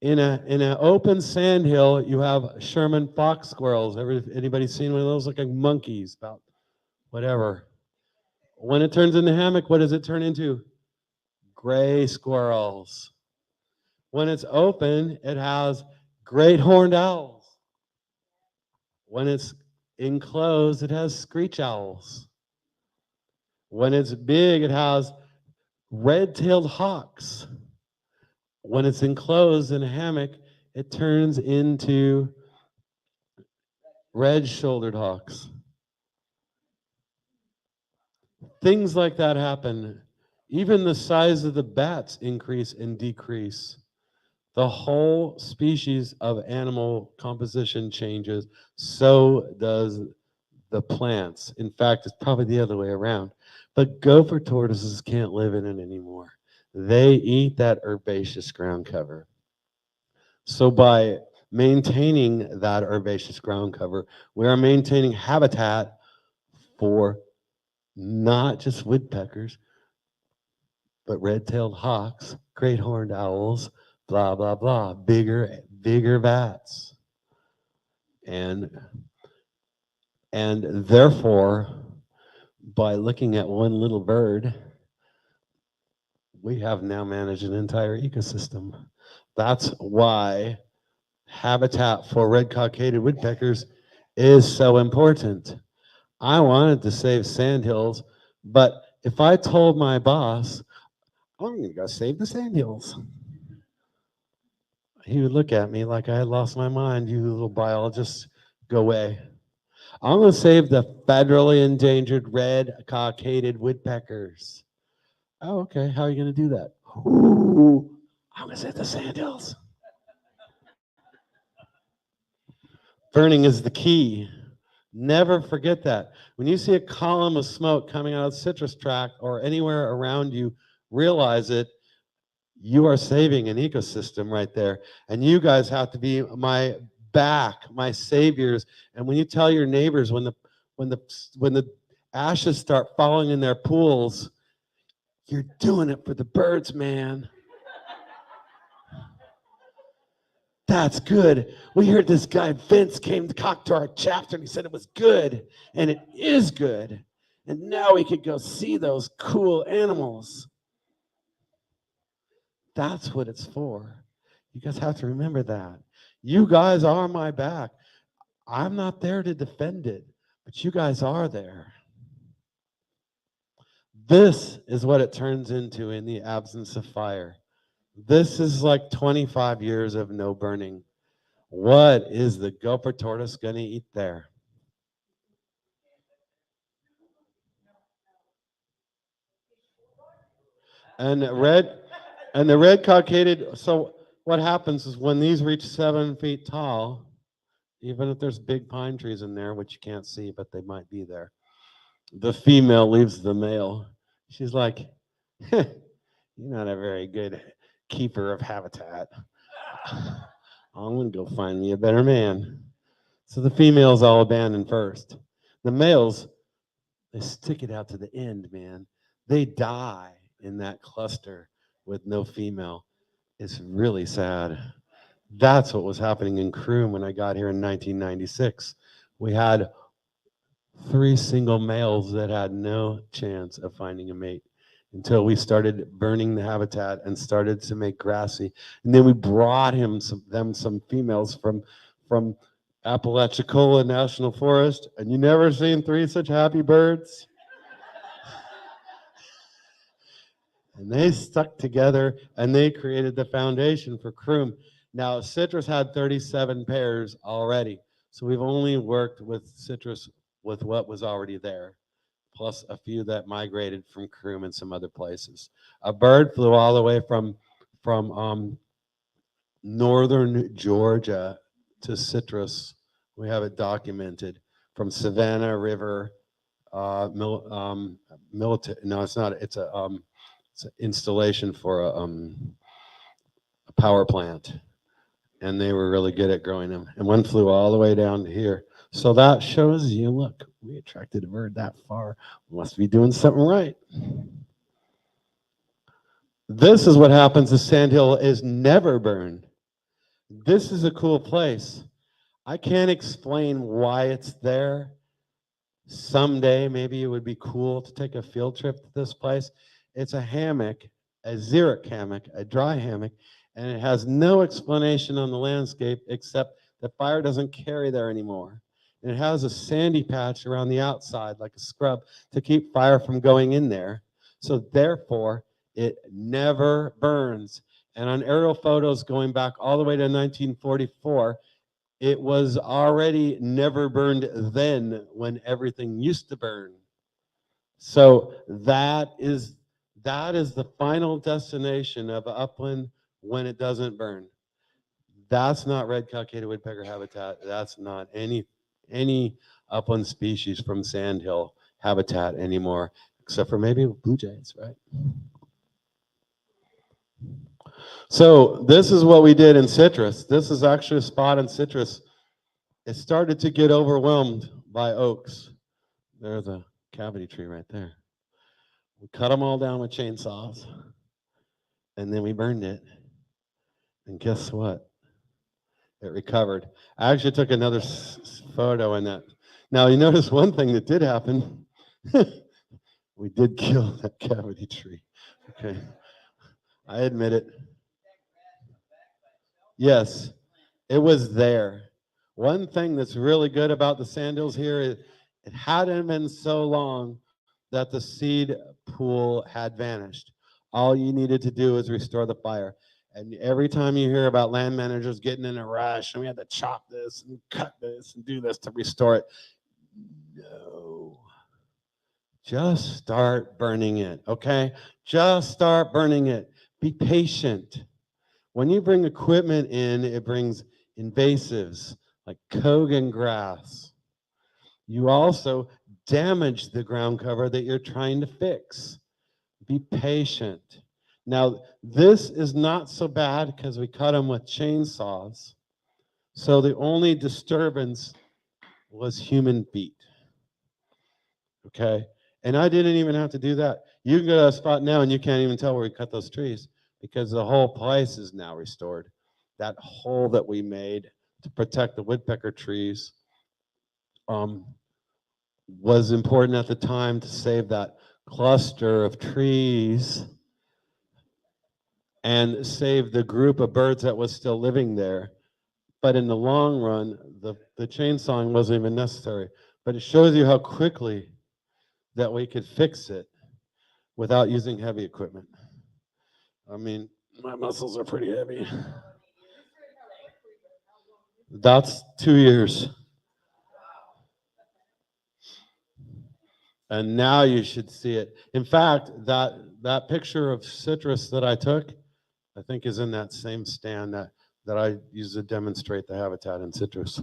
in an open sandhill, you have Sherman fox squirrels. Anybody seen one of those? Looking like monkeys, about whatever. When it turns into hammock, what does it turn into? Gray squirrels. When it's open, it has great horned owls. When it's enclosed, it has screech owls. When it's big, it has red-tailed hawks. When it's enclosed in a hammock, it turns into red-shouldered hawks. Things like that happen. Even the size of the bats increase and decrease. The whole species of animal composition changes. So does the plants. In fact, it's probably the other way around. But gopher tortoises can't live in it anymore. They eat that herbaceous ground cover. So by maintaining that herbaceous ground cover, we are maintaining habitat for not just woodpeckers, but red-tailed hawks, great horned owls, blah, blah, blah, bigger bats. And therefore, by looking at one little bird, we have now managed an entire ecosystem. That's why habitat for red-cockaded woodpeckers is so important. I wanted to save sandhills, but if I told my boss, I'm going to go save the sandhills, he would look at me like I had lost my mind. You little biologist, go away. I'm going to save the federally endangered red-cockaded woodpeckers. Oh, okay. How are you going to do that? Ooh, I'm going to save the sandhills. Burning is the key. Never forget that. When you see a column of smoke coming out of the citrus tract or anywhere around you, realize it. You are saving an ecosystem right there. And you guys have to be my back, my saviors. And when you tell your neighbors when the ashes start falling in their pools, you're doing it for the birds, man. That's good. We heard this guy, Vince, came to talk to our chapter and he said it was good. And it is good. And now we could go see those cool animals. That's what it's for. You guys have to remember that. You guys are my back. I'm not there to defend it, but you guys are there. This is what it turns into in the absence of fire. This is like 25 years of no burning. What is the gopher tortoise going to eat there? And the red-cockaded, so what happens is when these reach 7 feet tall, even if there's big pine trees in there, which you can't see, but they might be there, the female leaves the male. She's like, you're not a very good keeper of habitat. I'm going to go find me a better man. So the females all abandon first. The males, they stick it out to the end, man. They die in that cluster with no female. It's really sad. That's what was happening in Croom when I got here in 1996. We had 3 single males that had no chance of finding a mate until we started burning the habitat and started to make grassy. And then we brought some females from Apalachicola National Forest. And you never seen 3 such happy birds? And they stuck together and they created the foundation for Croom. Now, citrus had 37 pairs already. So we've only worked with citrus with what was already there, plus a few that migrated from Croom and some other places. A bird flew all the way from northern Georgia to citrus. We have it documented from Savannah River, military. No, it's not. It's an installation for a power plant, and they were really good at growing them. And one flew all the way down to here. So that shows you, look, we attracted a bird that far. We must be doing something right. This is what happens if sandhill is never burned. This is a cool place. I can't explain why it's there. Someday, maybe it would be cool to take a field trip to this place. It's a hammock, a xeric hammock, a dry hammock, and it has no explanation on the landscape except that fire doesn't carry there anymore. And it has a sandy patch around the outside, like a scrub, to keep fire from going in there. So therefore, it never burns. And on aerial photos going back all the way to 1944, it was already never burned then when everything used to burn. So that is the final destination of upland when it doesn't burn. That's not red-cockaded woodpecker habitat. That's not any upland species from sandhill habitat anymore, except for maybe blue jays, right? So this is what we did in citrus. This is actually a spot in citrus. It started to get overwhelmed by oaks. There's a cavity tree right there. We cut them all down with chainsaws, and then we burned it. And guess what? It recovered. I actually took another photo in that. Now, you notice one thing that did happen. We did kill that cavity tree. Okay. I admit it. Yes, it was there. One thing that's really good about the sandhills here is it hadn't been so long that the seed pool had vanished. All you needed to do is restore the fire. And every time you hear about land managers getting in a rush and we had to chop this and cut this and do this to restore it, no. Just start burning it, okay? Just start burning it. Be patient. When you bring equipment in, it brings invasives like Kogan grass. You also damage the ground cover that you're trying to fix. Be patient. Now, this is not so bad because we cut them with chainsaws. So the only disturbance was human feet. Okay? And I didn't even have to do that. You can go to a spot now and you can't even tell where we cut those trees because the whole place is now restored. That hole that we made to protect the woodpecker trees was important at the time to save that cluster of trees and save the group of birds that was still living there. But in the long run, the chainsawing wasn't even necessary. But it shows you how quickly that we could fix it without using heavy equipment. I mean, my muscles are pretty heavy. That's 2 years. And now you should see it. In fact, that picture of citrus that I took, I think is in that same stand that I used to demonstrate the habitat in citrus.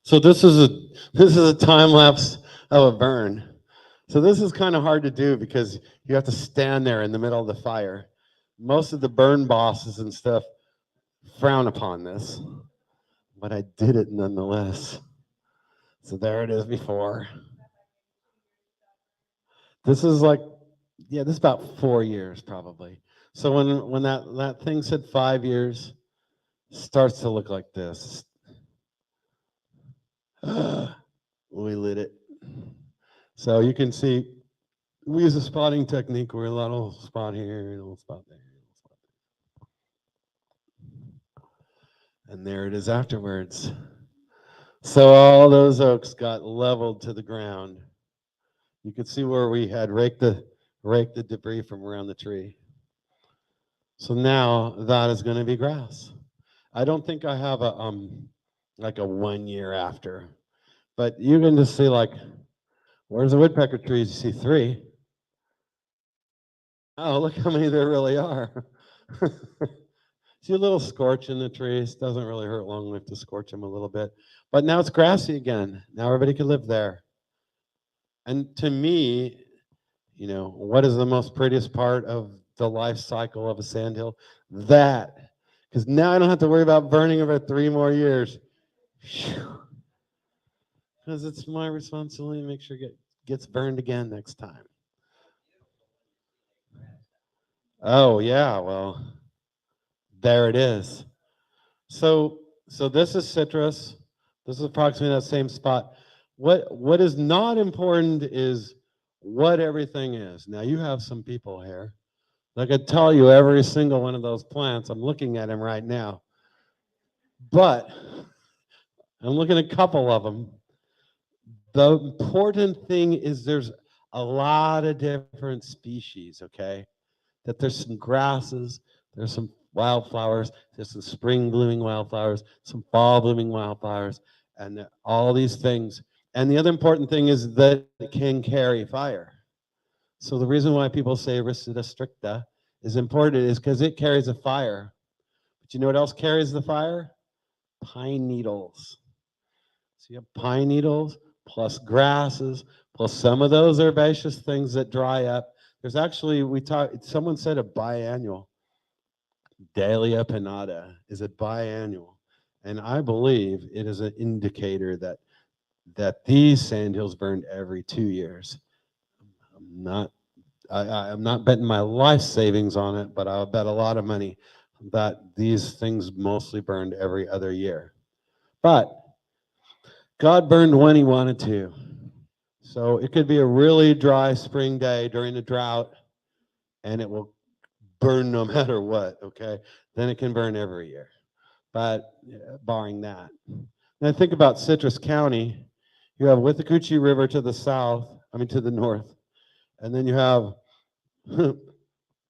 So this is a time lapse of a burn. So this is kind of hard to do because you have to stand there in the middle of the fire. Most of the burn bosses and stuff frown upon this, but I did it nonetheless. So there it is before. This is like, yeah, this is about 4 years probably. So when that thing said 5 years, starts to look like this. We lit it. So you can see, we use a spotting technique where a little spot here, a little spot there, a little spot there. And there it is afterwards. So all those oaks got leveled to the ground. You could see where we had raked the debris from around the tree. So now that is going to be grass. I don't think I have like a 1 year after, but you can just see like, where's the woodpecker trees? You see 3. Oh, look how many there really are. See a little scorch in the trees. Doesn't really hurt longleaf to scorch them a little bit. But now it's grassy again. Now everybody can live there. And to me, you know, what is the most prettiest part of the life cycle of a sandhill? That. Because now I don't have to worry about burning them for 3 more years. Because it's my responsibility to make sure it gets burned again next time. Oh, yeah, well, there it is. So this is citrus. This is approximately that same spot. What is not important is what everything is. Now, you have some people here that could tell you every single one of those plants. I'm looking at them right now. But I'm looking at a couple of them. The important thing is there's a lot of different species, okay? That there's some grasses, there's some wildflowers, there's some spring blooming wildflowers, some fall blooming wildflowers, and all these things. And the other important thing is that it can carry fire. So the reason why people say Risida stricta is important is because it carries a fire. But you know what else carries the fire? Pine needles. So you have pine needles plus grasses plus some of those herbaceous things that dry up. There's actually, someone said a biannual. Dahlia pinnata is a biannual. And I believe it is an indicator that these sandhills burned every 2 years. I'm not betting my life savings on it, but I'll bet a lot of money that these things mostly burned every other year. But God burned when he wanted to. So it could be a really dry spring day during a drought, and it will burn no matter what, okay? Then it can burn every year, but barring that. Now think about Citrus County. You have Withlacoochee River to the south, to the north, and then you have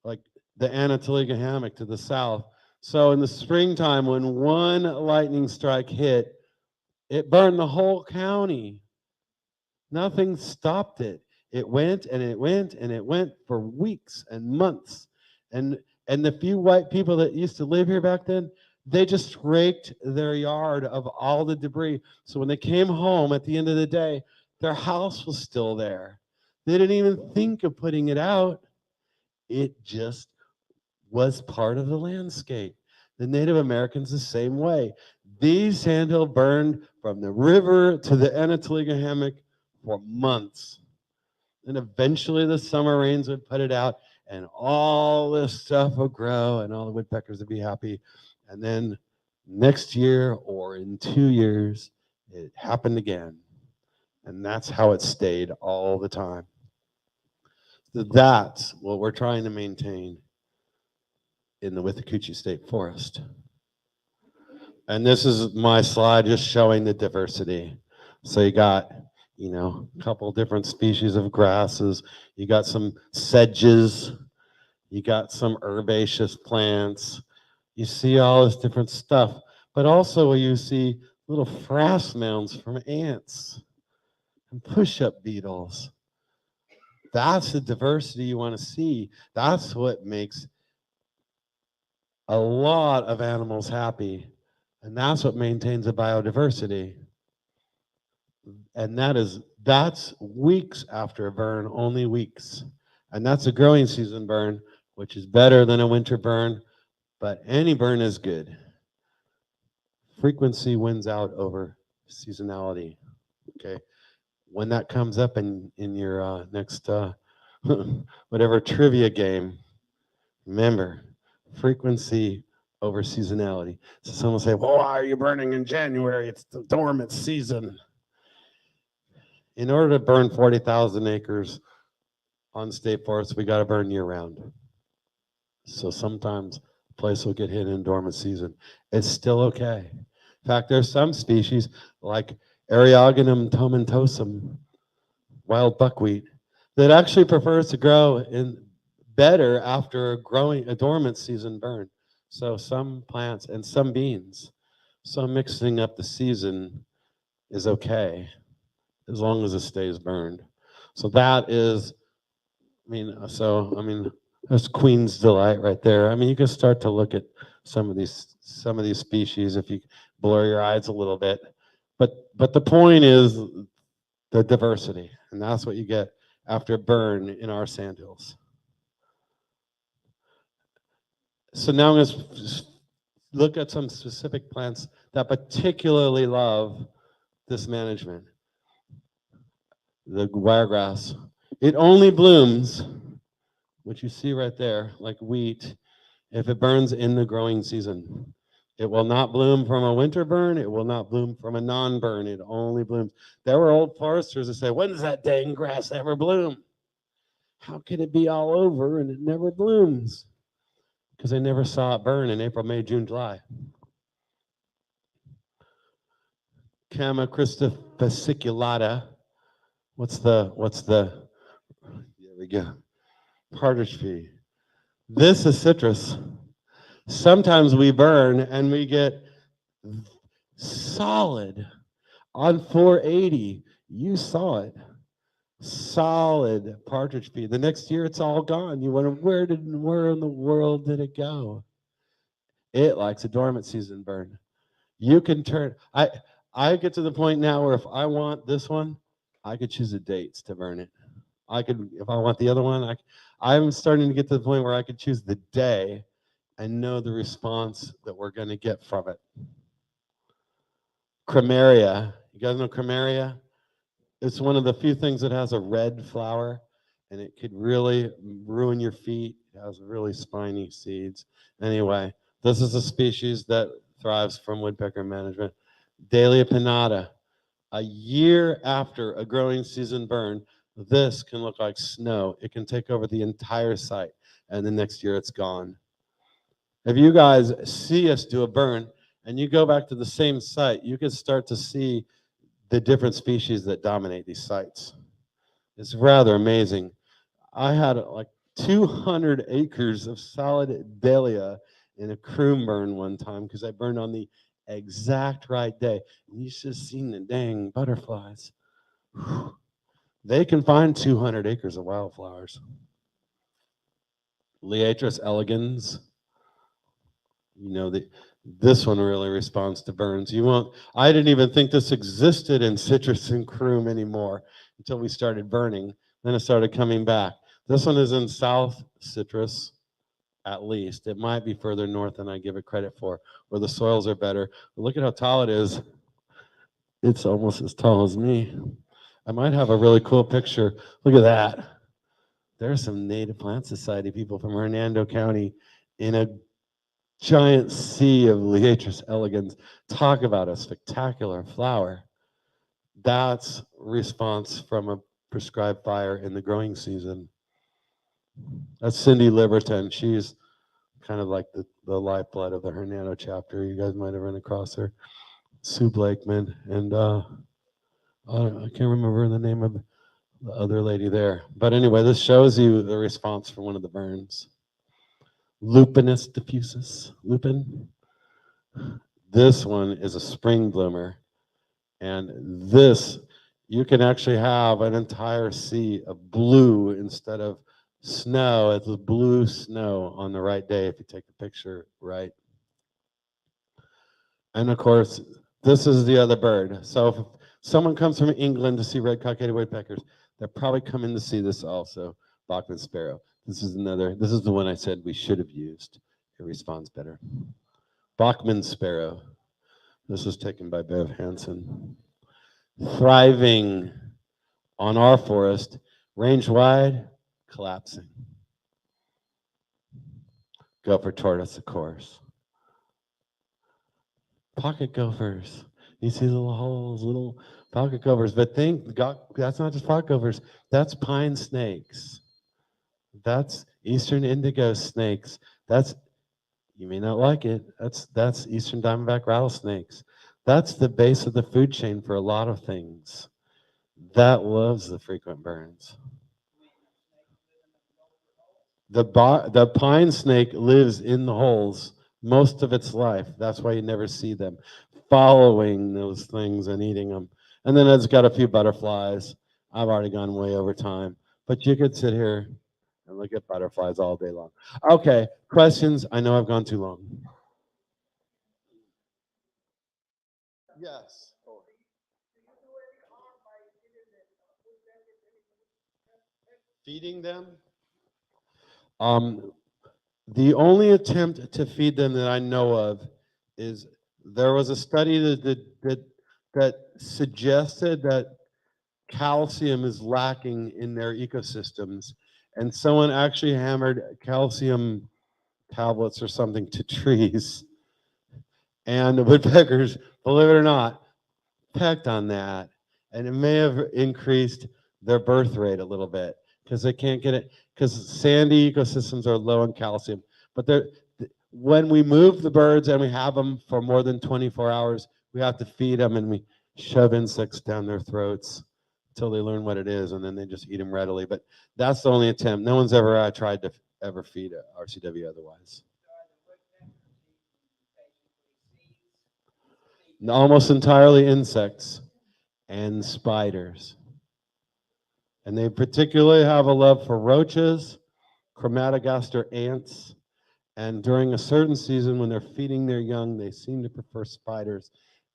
like the Anatoliga Hammock to the south. So in the springtime, when one lightning strike hit, it burned the whole county. Nothing stopped it. It went and it went and it went for weeks and months. And the few white people that used to live here back then, they just raked their yard of all the debris. So when they came home at the end of the day, their house was still there. They didn't even think of putting it out. It just was part of the landscape. The Native Americans the same way. These sandhill burned from the river to the Anatoliga Hammock for months. And eventually the summer rains would put it out, and all this stuff would grow, and all the woodpeckers would be happy. And then next year or in 2 years, it happened again. And that's how it stayed all the time. So that's what we're trying to maintain in the Withlacoochee State Forest. And this is my slide just showing the diversity. So you got, a couple different species of grasses. You got some sedges. You got some herbaceous plants. You see all this different stuff. But also you see little frass mounds from ants and push-up beetles. That's the diversity you want to see. That's what makes a lot of animals happy. And that's what maintains a biodiversity. And that's weeks after a burn, only weeks. And that's a growing season burn, which is better than a winter burn, but any burn is good. Frequency wins out over seasonality, okay? When that comes up in your next whatever trivia game, remember, frequency over seasonality. So someone will say, well, why are you burning in January? It's the dormant season. In order to burn 40,000 acres on state forests, we got to burn year round. So sometimes a place will get hit in dormant season. It's still okay. In fact, there's some species like Eriogonum tomentosum, wild buckwheat, that actually prefers to grow better after a dormant season burn. So some plants and some beans, so mixing up the season is okay, as long as it stays burned. So that is, that's Queen's Delight right there. You can start to look at some of these species if you blur your eyes a little bit. But the point is the diversity, and that's what you get after a burn in our sandhills. So now I'm going to look at some specific plants that particularly love this management. The wiregrass. It only blooms, which you see right there, like wheat, if it burns in the growing season. It will not bloom from a winter burn. It will not bloom from a non-burn. It only blooms. There were old foresters that say, when does that dang grass ever bloom? How could it be all over and it never blooms? Because they never saw it burn in April, May, June, July. Chama Christa fasciculata. What's the, there we go, partridge pea. This is citrus. Sometimes we burn and we get solid on 480. You saw it. Solid partridge pea. The next year it's all gone. You wonder where in the world did it go? It likes a dormant season burn. You can turn. I get to the point now where if I want this one, I could choose the dates to burn it. I could, if I want the other one, I'm starting to get to the point where I could choose the day and know the response that we're going to get from it. Cremeria. You guys know cremeria? It's one of the few things that has a red flower, and it could really ruin your feet. It has really spiny seeds. Anyway, this is a species that thrives from woodpecker management. Dahlia pinnata. A year after a growing season burn, this can look like snow. It can take over the entire site, and the next year it's gone. If you guys see us do a burn and you go back to the same site, you can start to see the different species that dominate these sites. It's rather amazing. I had like 200 acres of solid dahlia in a croom burn one time because I burned on the exact right day. And you should have seen the dang butterflies. Whew. They can find 200 acres of wildflowers. Liatris elegans. You know, this one really responds to burns. I didn't even think this existed in citrus and croom anymore until we started burning. Then it started coming back. This one is in South citrus, at least. It might be further north than I give it credit for, where the soils are better. But look at how tall it is. It's almost as tall as me. I might have a really cool picture. Look at that. There's some Native Plant Society people from Hernando County in a giant sea of Liatris elegans. Talk about a spectacular flower. That's response from a prescribed fire in the growing season. That's Cindy Liberton. She's kind of like the lifeblood of the Hernando chapter. You guys might have run across her. Sue Blakeman. And I can't remember the name of the other lady there. But anyway, this shows you the response from one of the burns. Lupinus diffusus, lupin. This one is a spring bloomer. And this, you can actually have an entire sea of blue instead of snow. It's blue snow on the right day if you take the picture right. And of course, this is the other bird. So if someone comes from England to see red-cockaded woodpeckers, they're probably coming to see this also, Bachman sparrow. This is the one I said we should have used. It responds better. Bachman sparrow. This was taken by Bev Hansen. Thriving on our forest, range wide, collapsing. Gopher tortoise, of course. Pocket gophers. You see little holes, little pocket gophers. But that's not just pocket gophers. That's pine snakes. That's eastern indigo snakes. You may not like it. That's eastern diamondback rattlesnakes. That's the base of the food chain for a lot of things. That loves the frequent burns. The pine snake lives in the holes most of its life. That's why you never see them following those things and eating them. And then it's got a few butterflies. I've already gone way over time. But you could sit here and look at butterflies all day long. Okay, questions? I know I've gone too long. Yes. Feeding them? The only attempt to feed them that I know of is there was a study that suggested that calcium is lacking in their ecosystems, and someone actually hammered calcium tablets or something to trees, and the woodpeckers, believe it or not, pecked on that, and it may have increased their birth rate a little bit because they can't get it because sandy ecosystems are low in calcium. But when we move the birds and we have them for more than 24 hours, we have to feed them and we shove insects down their throats until they learn what it is, and then they just eat them readily. But that's the only attempt. No one's ever tried to ever feed a RCW otherwise. Almost entirely insects and spiders. And they particularly have a love for roaches, chromatogaster ants, and during a certain season when they're feeding their young, they seem to prefer spiders.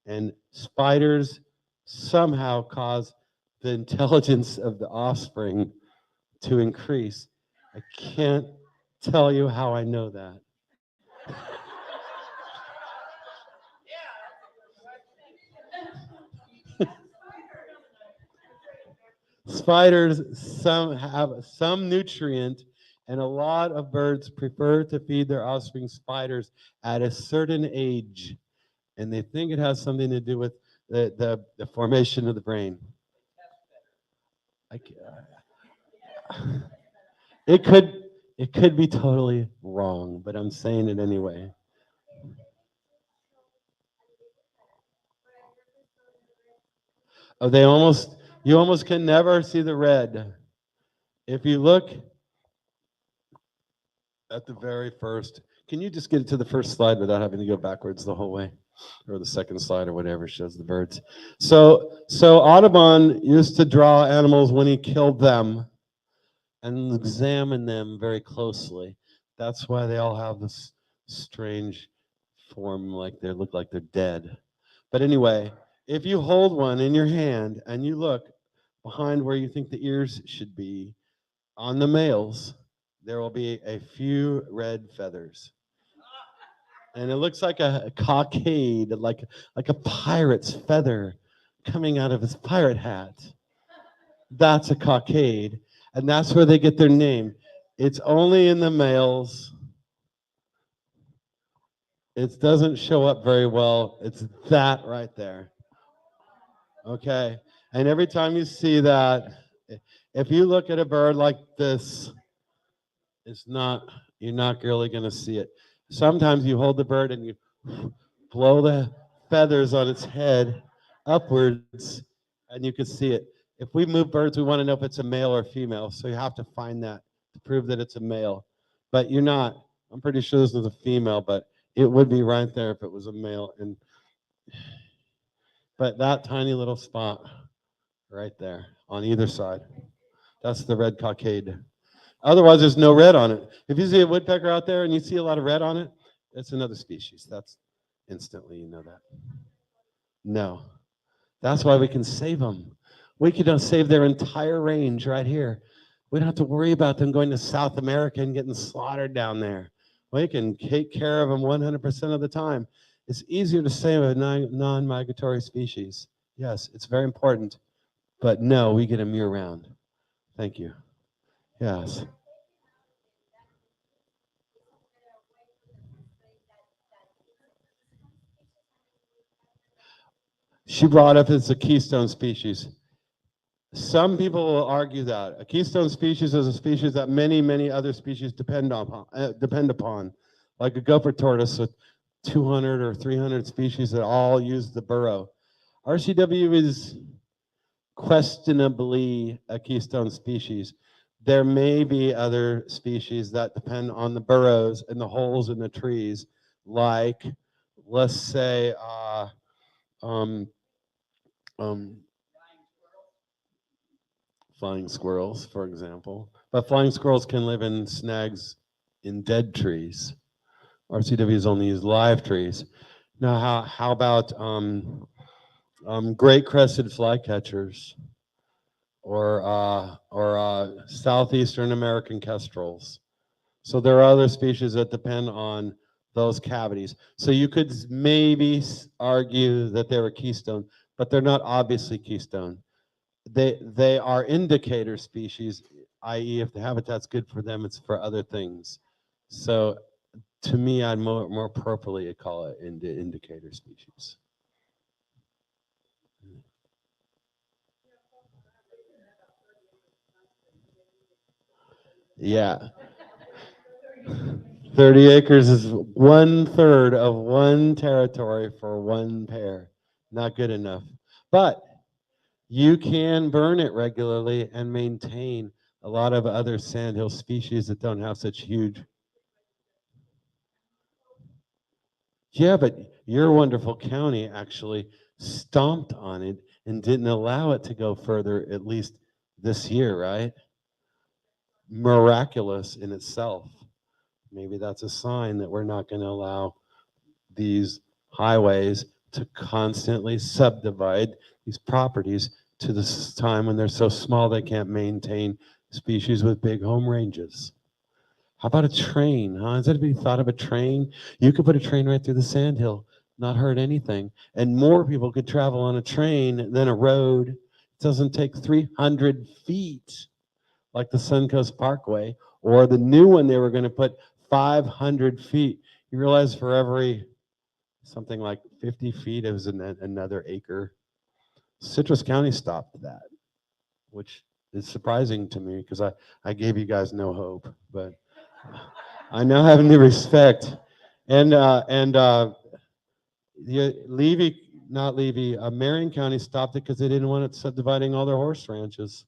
And spiders somehow cause the intelligence of the offspring to increase. I can't tell you how I know that. Spiders have some nutrient, and a lot of birds prefer to feed their offspring spiders at a certain age, and they think it has something to do with the formation of the brain. It could be totally wrong, but I'm saying it anyway. Oh, you almost can never see the red. If you look at the very first, can you just get to the first slide without having to go backwards the whole way? Or the second slide or whatever shows the birds. So Audubon used to draw animals when he killed them and examine them very closely. That's why they all have this strange form, like they look like they're dead. But anyway, if you hold one in your hand and you look behind where you think the ears should be, on the males, there will be a few red feathers. And it looks like a cockade, like a pirate's feather coming out of his pirate hat. That's a cockade, and that's where they get their name. It's only in the males. It doesn't show up very well. It's that right there. Okay, and every time you see that, if you look at a bird like this, you're not really going to see it. Sometimes you hold the bird and you blow the feathers on its head upwards, and you can see it. If we move birds, we want to know if it's a male or female, so you have to find that to prove that it's a male. But you're not. I'm pretty sure this is a female, but it would be right there if it was a male. But that tiny little spot right there on either side, that's the red-cockaded. Otherwise, there's no red on it. If you see a woodpecker out there and you see a lot of red on it, it's another species. That's instantly, you know that. No. That's why we can save them. We can save their entire range right here. We don't have to worry about them going to South America and getting slaughtered down there. We can take care of them 100% of the time. It's easier to save a non-migratory species. Yes, it's very important. But no, we get them year-round. Thank you. Yes. She brought up it's a keystone species. Some people will argue that a keystone species is a species that many other species depend upon, like a gopher tortoise with 200 or 300 species that all use the burrow. RCW is questionably a keystone species. There may be other species that depend on the burrows and the holes in the trees, like, let's say, flying squirrels, for example. But flying squirrels can live in snags in dead trees. RCWs only use live trees. Now, how about great crested flycatchers, or southeastern American kestrels. So there are other species that depend on those cavities. So you could maybe argue that they were keystone, but they're not obviously keystone. They are indicator species, i.e., if the habitat's good for them, it's for other things. So to me, I'd more appropriately call it indicator species. Yeah. 30 acres is 1/3 of one territory for one pair. Not good enough. But you can burn it regularly and maintain a lot of other sandhill species that don't have such huge. Yeah, but your wonderful county actually stomped on it and didn't allow it to go further, at least this year, right? Miraculous in itself. Maybe that's a sign that we're not going to allow these highways to constantly subdivide these properties to this time when they're so small they can't maintain species with big home ranges. How about a train, huh? Has anybody thought of a train? You could put a train right through the sandhill, not hurt anything. And more people could travel on a train than a road. It doesn't take 300 feet like the Suncoast Parkway, or the new one they were going to put 500 feet. You realize for every something like 50 feet, it was another acre. Citrus County stopped that, which is surprising to me because I gave you guys no hope, but I now have new respect. And Marion County stopped it because they didn't want it subdividing all their horse ranches.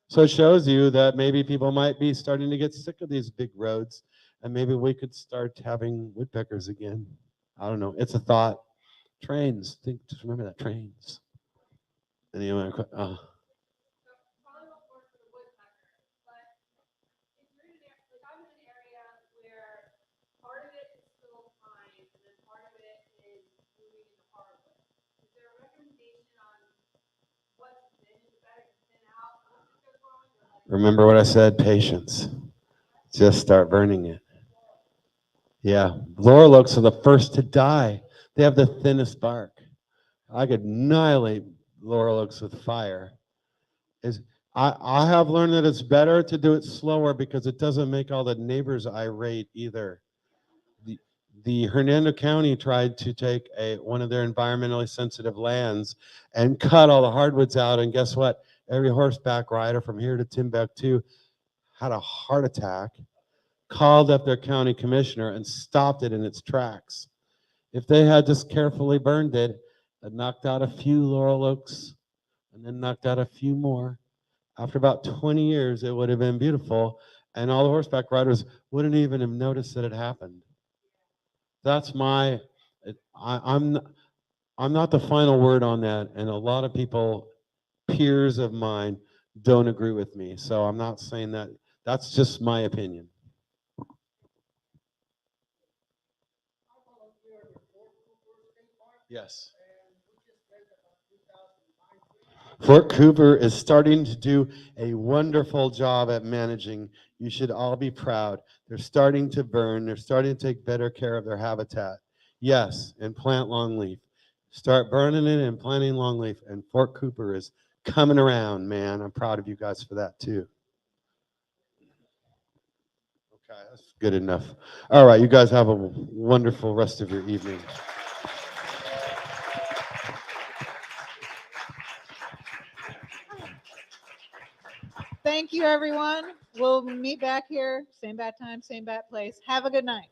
So it shows you that maybe people might be starting to get sick of these big roads, and maybe we could start having woodpeckers again. I don't know. It's a thought. Trains. Just remember that, trains. Anyway, remember what I said, patience. Just start burning it. Yeah, laurel oaks are the first to die. They have the thinnest bark. I could annihilate laurel oaks with fire. I have learned that it's better to do it slower because it doesn't make all the neighbors irate either. The Hernando County tried to take one of their environmentally sensitive lands and cut all the hardwoods out, and guess what? Every horseback rider from here to Timbuktu had a heart attack, called up their county commissioner, and stopped it in its tracks. If they had just carefully burned it, it knocked out a few laurel oaks and then knocked out a few more. After about 20 years, it would have been beautiful, and all the horseback riders wouldn't even have noticed that it happened. That's I'm not the final word on that, and a lot of people, peers of mine, don't agree with me. So I'm not saying that. That's just my opinion. Yes. Fort Cooper is starting to do a wonderful job at managing. You should all be proud. They're starting to burn. They're starting to take better care of their habitat. Yes, and plant longleaf. Start burning it and planting longleaf. And Fort Cooper is coming around, man. I'm proud of you guys for that too. Okay, that's good enough. All right, you guys have a wonderful rest of your evening. Thank you, everyone. We'll meet back here, same bat time, same bat place. Have a good night.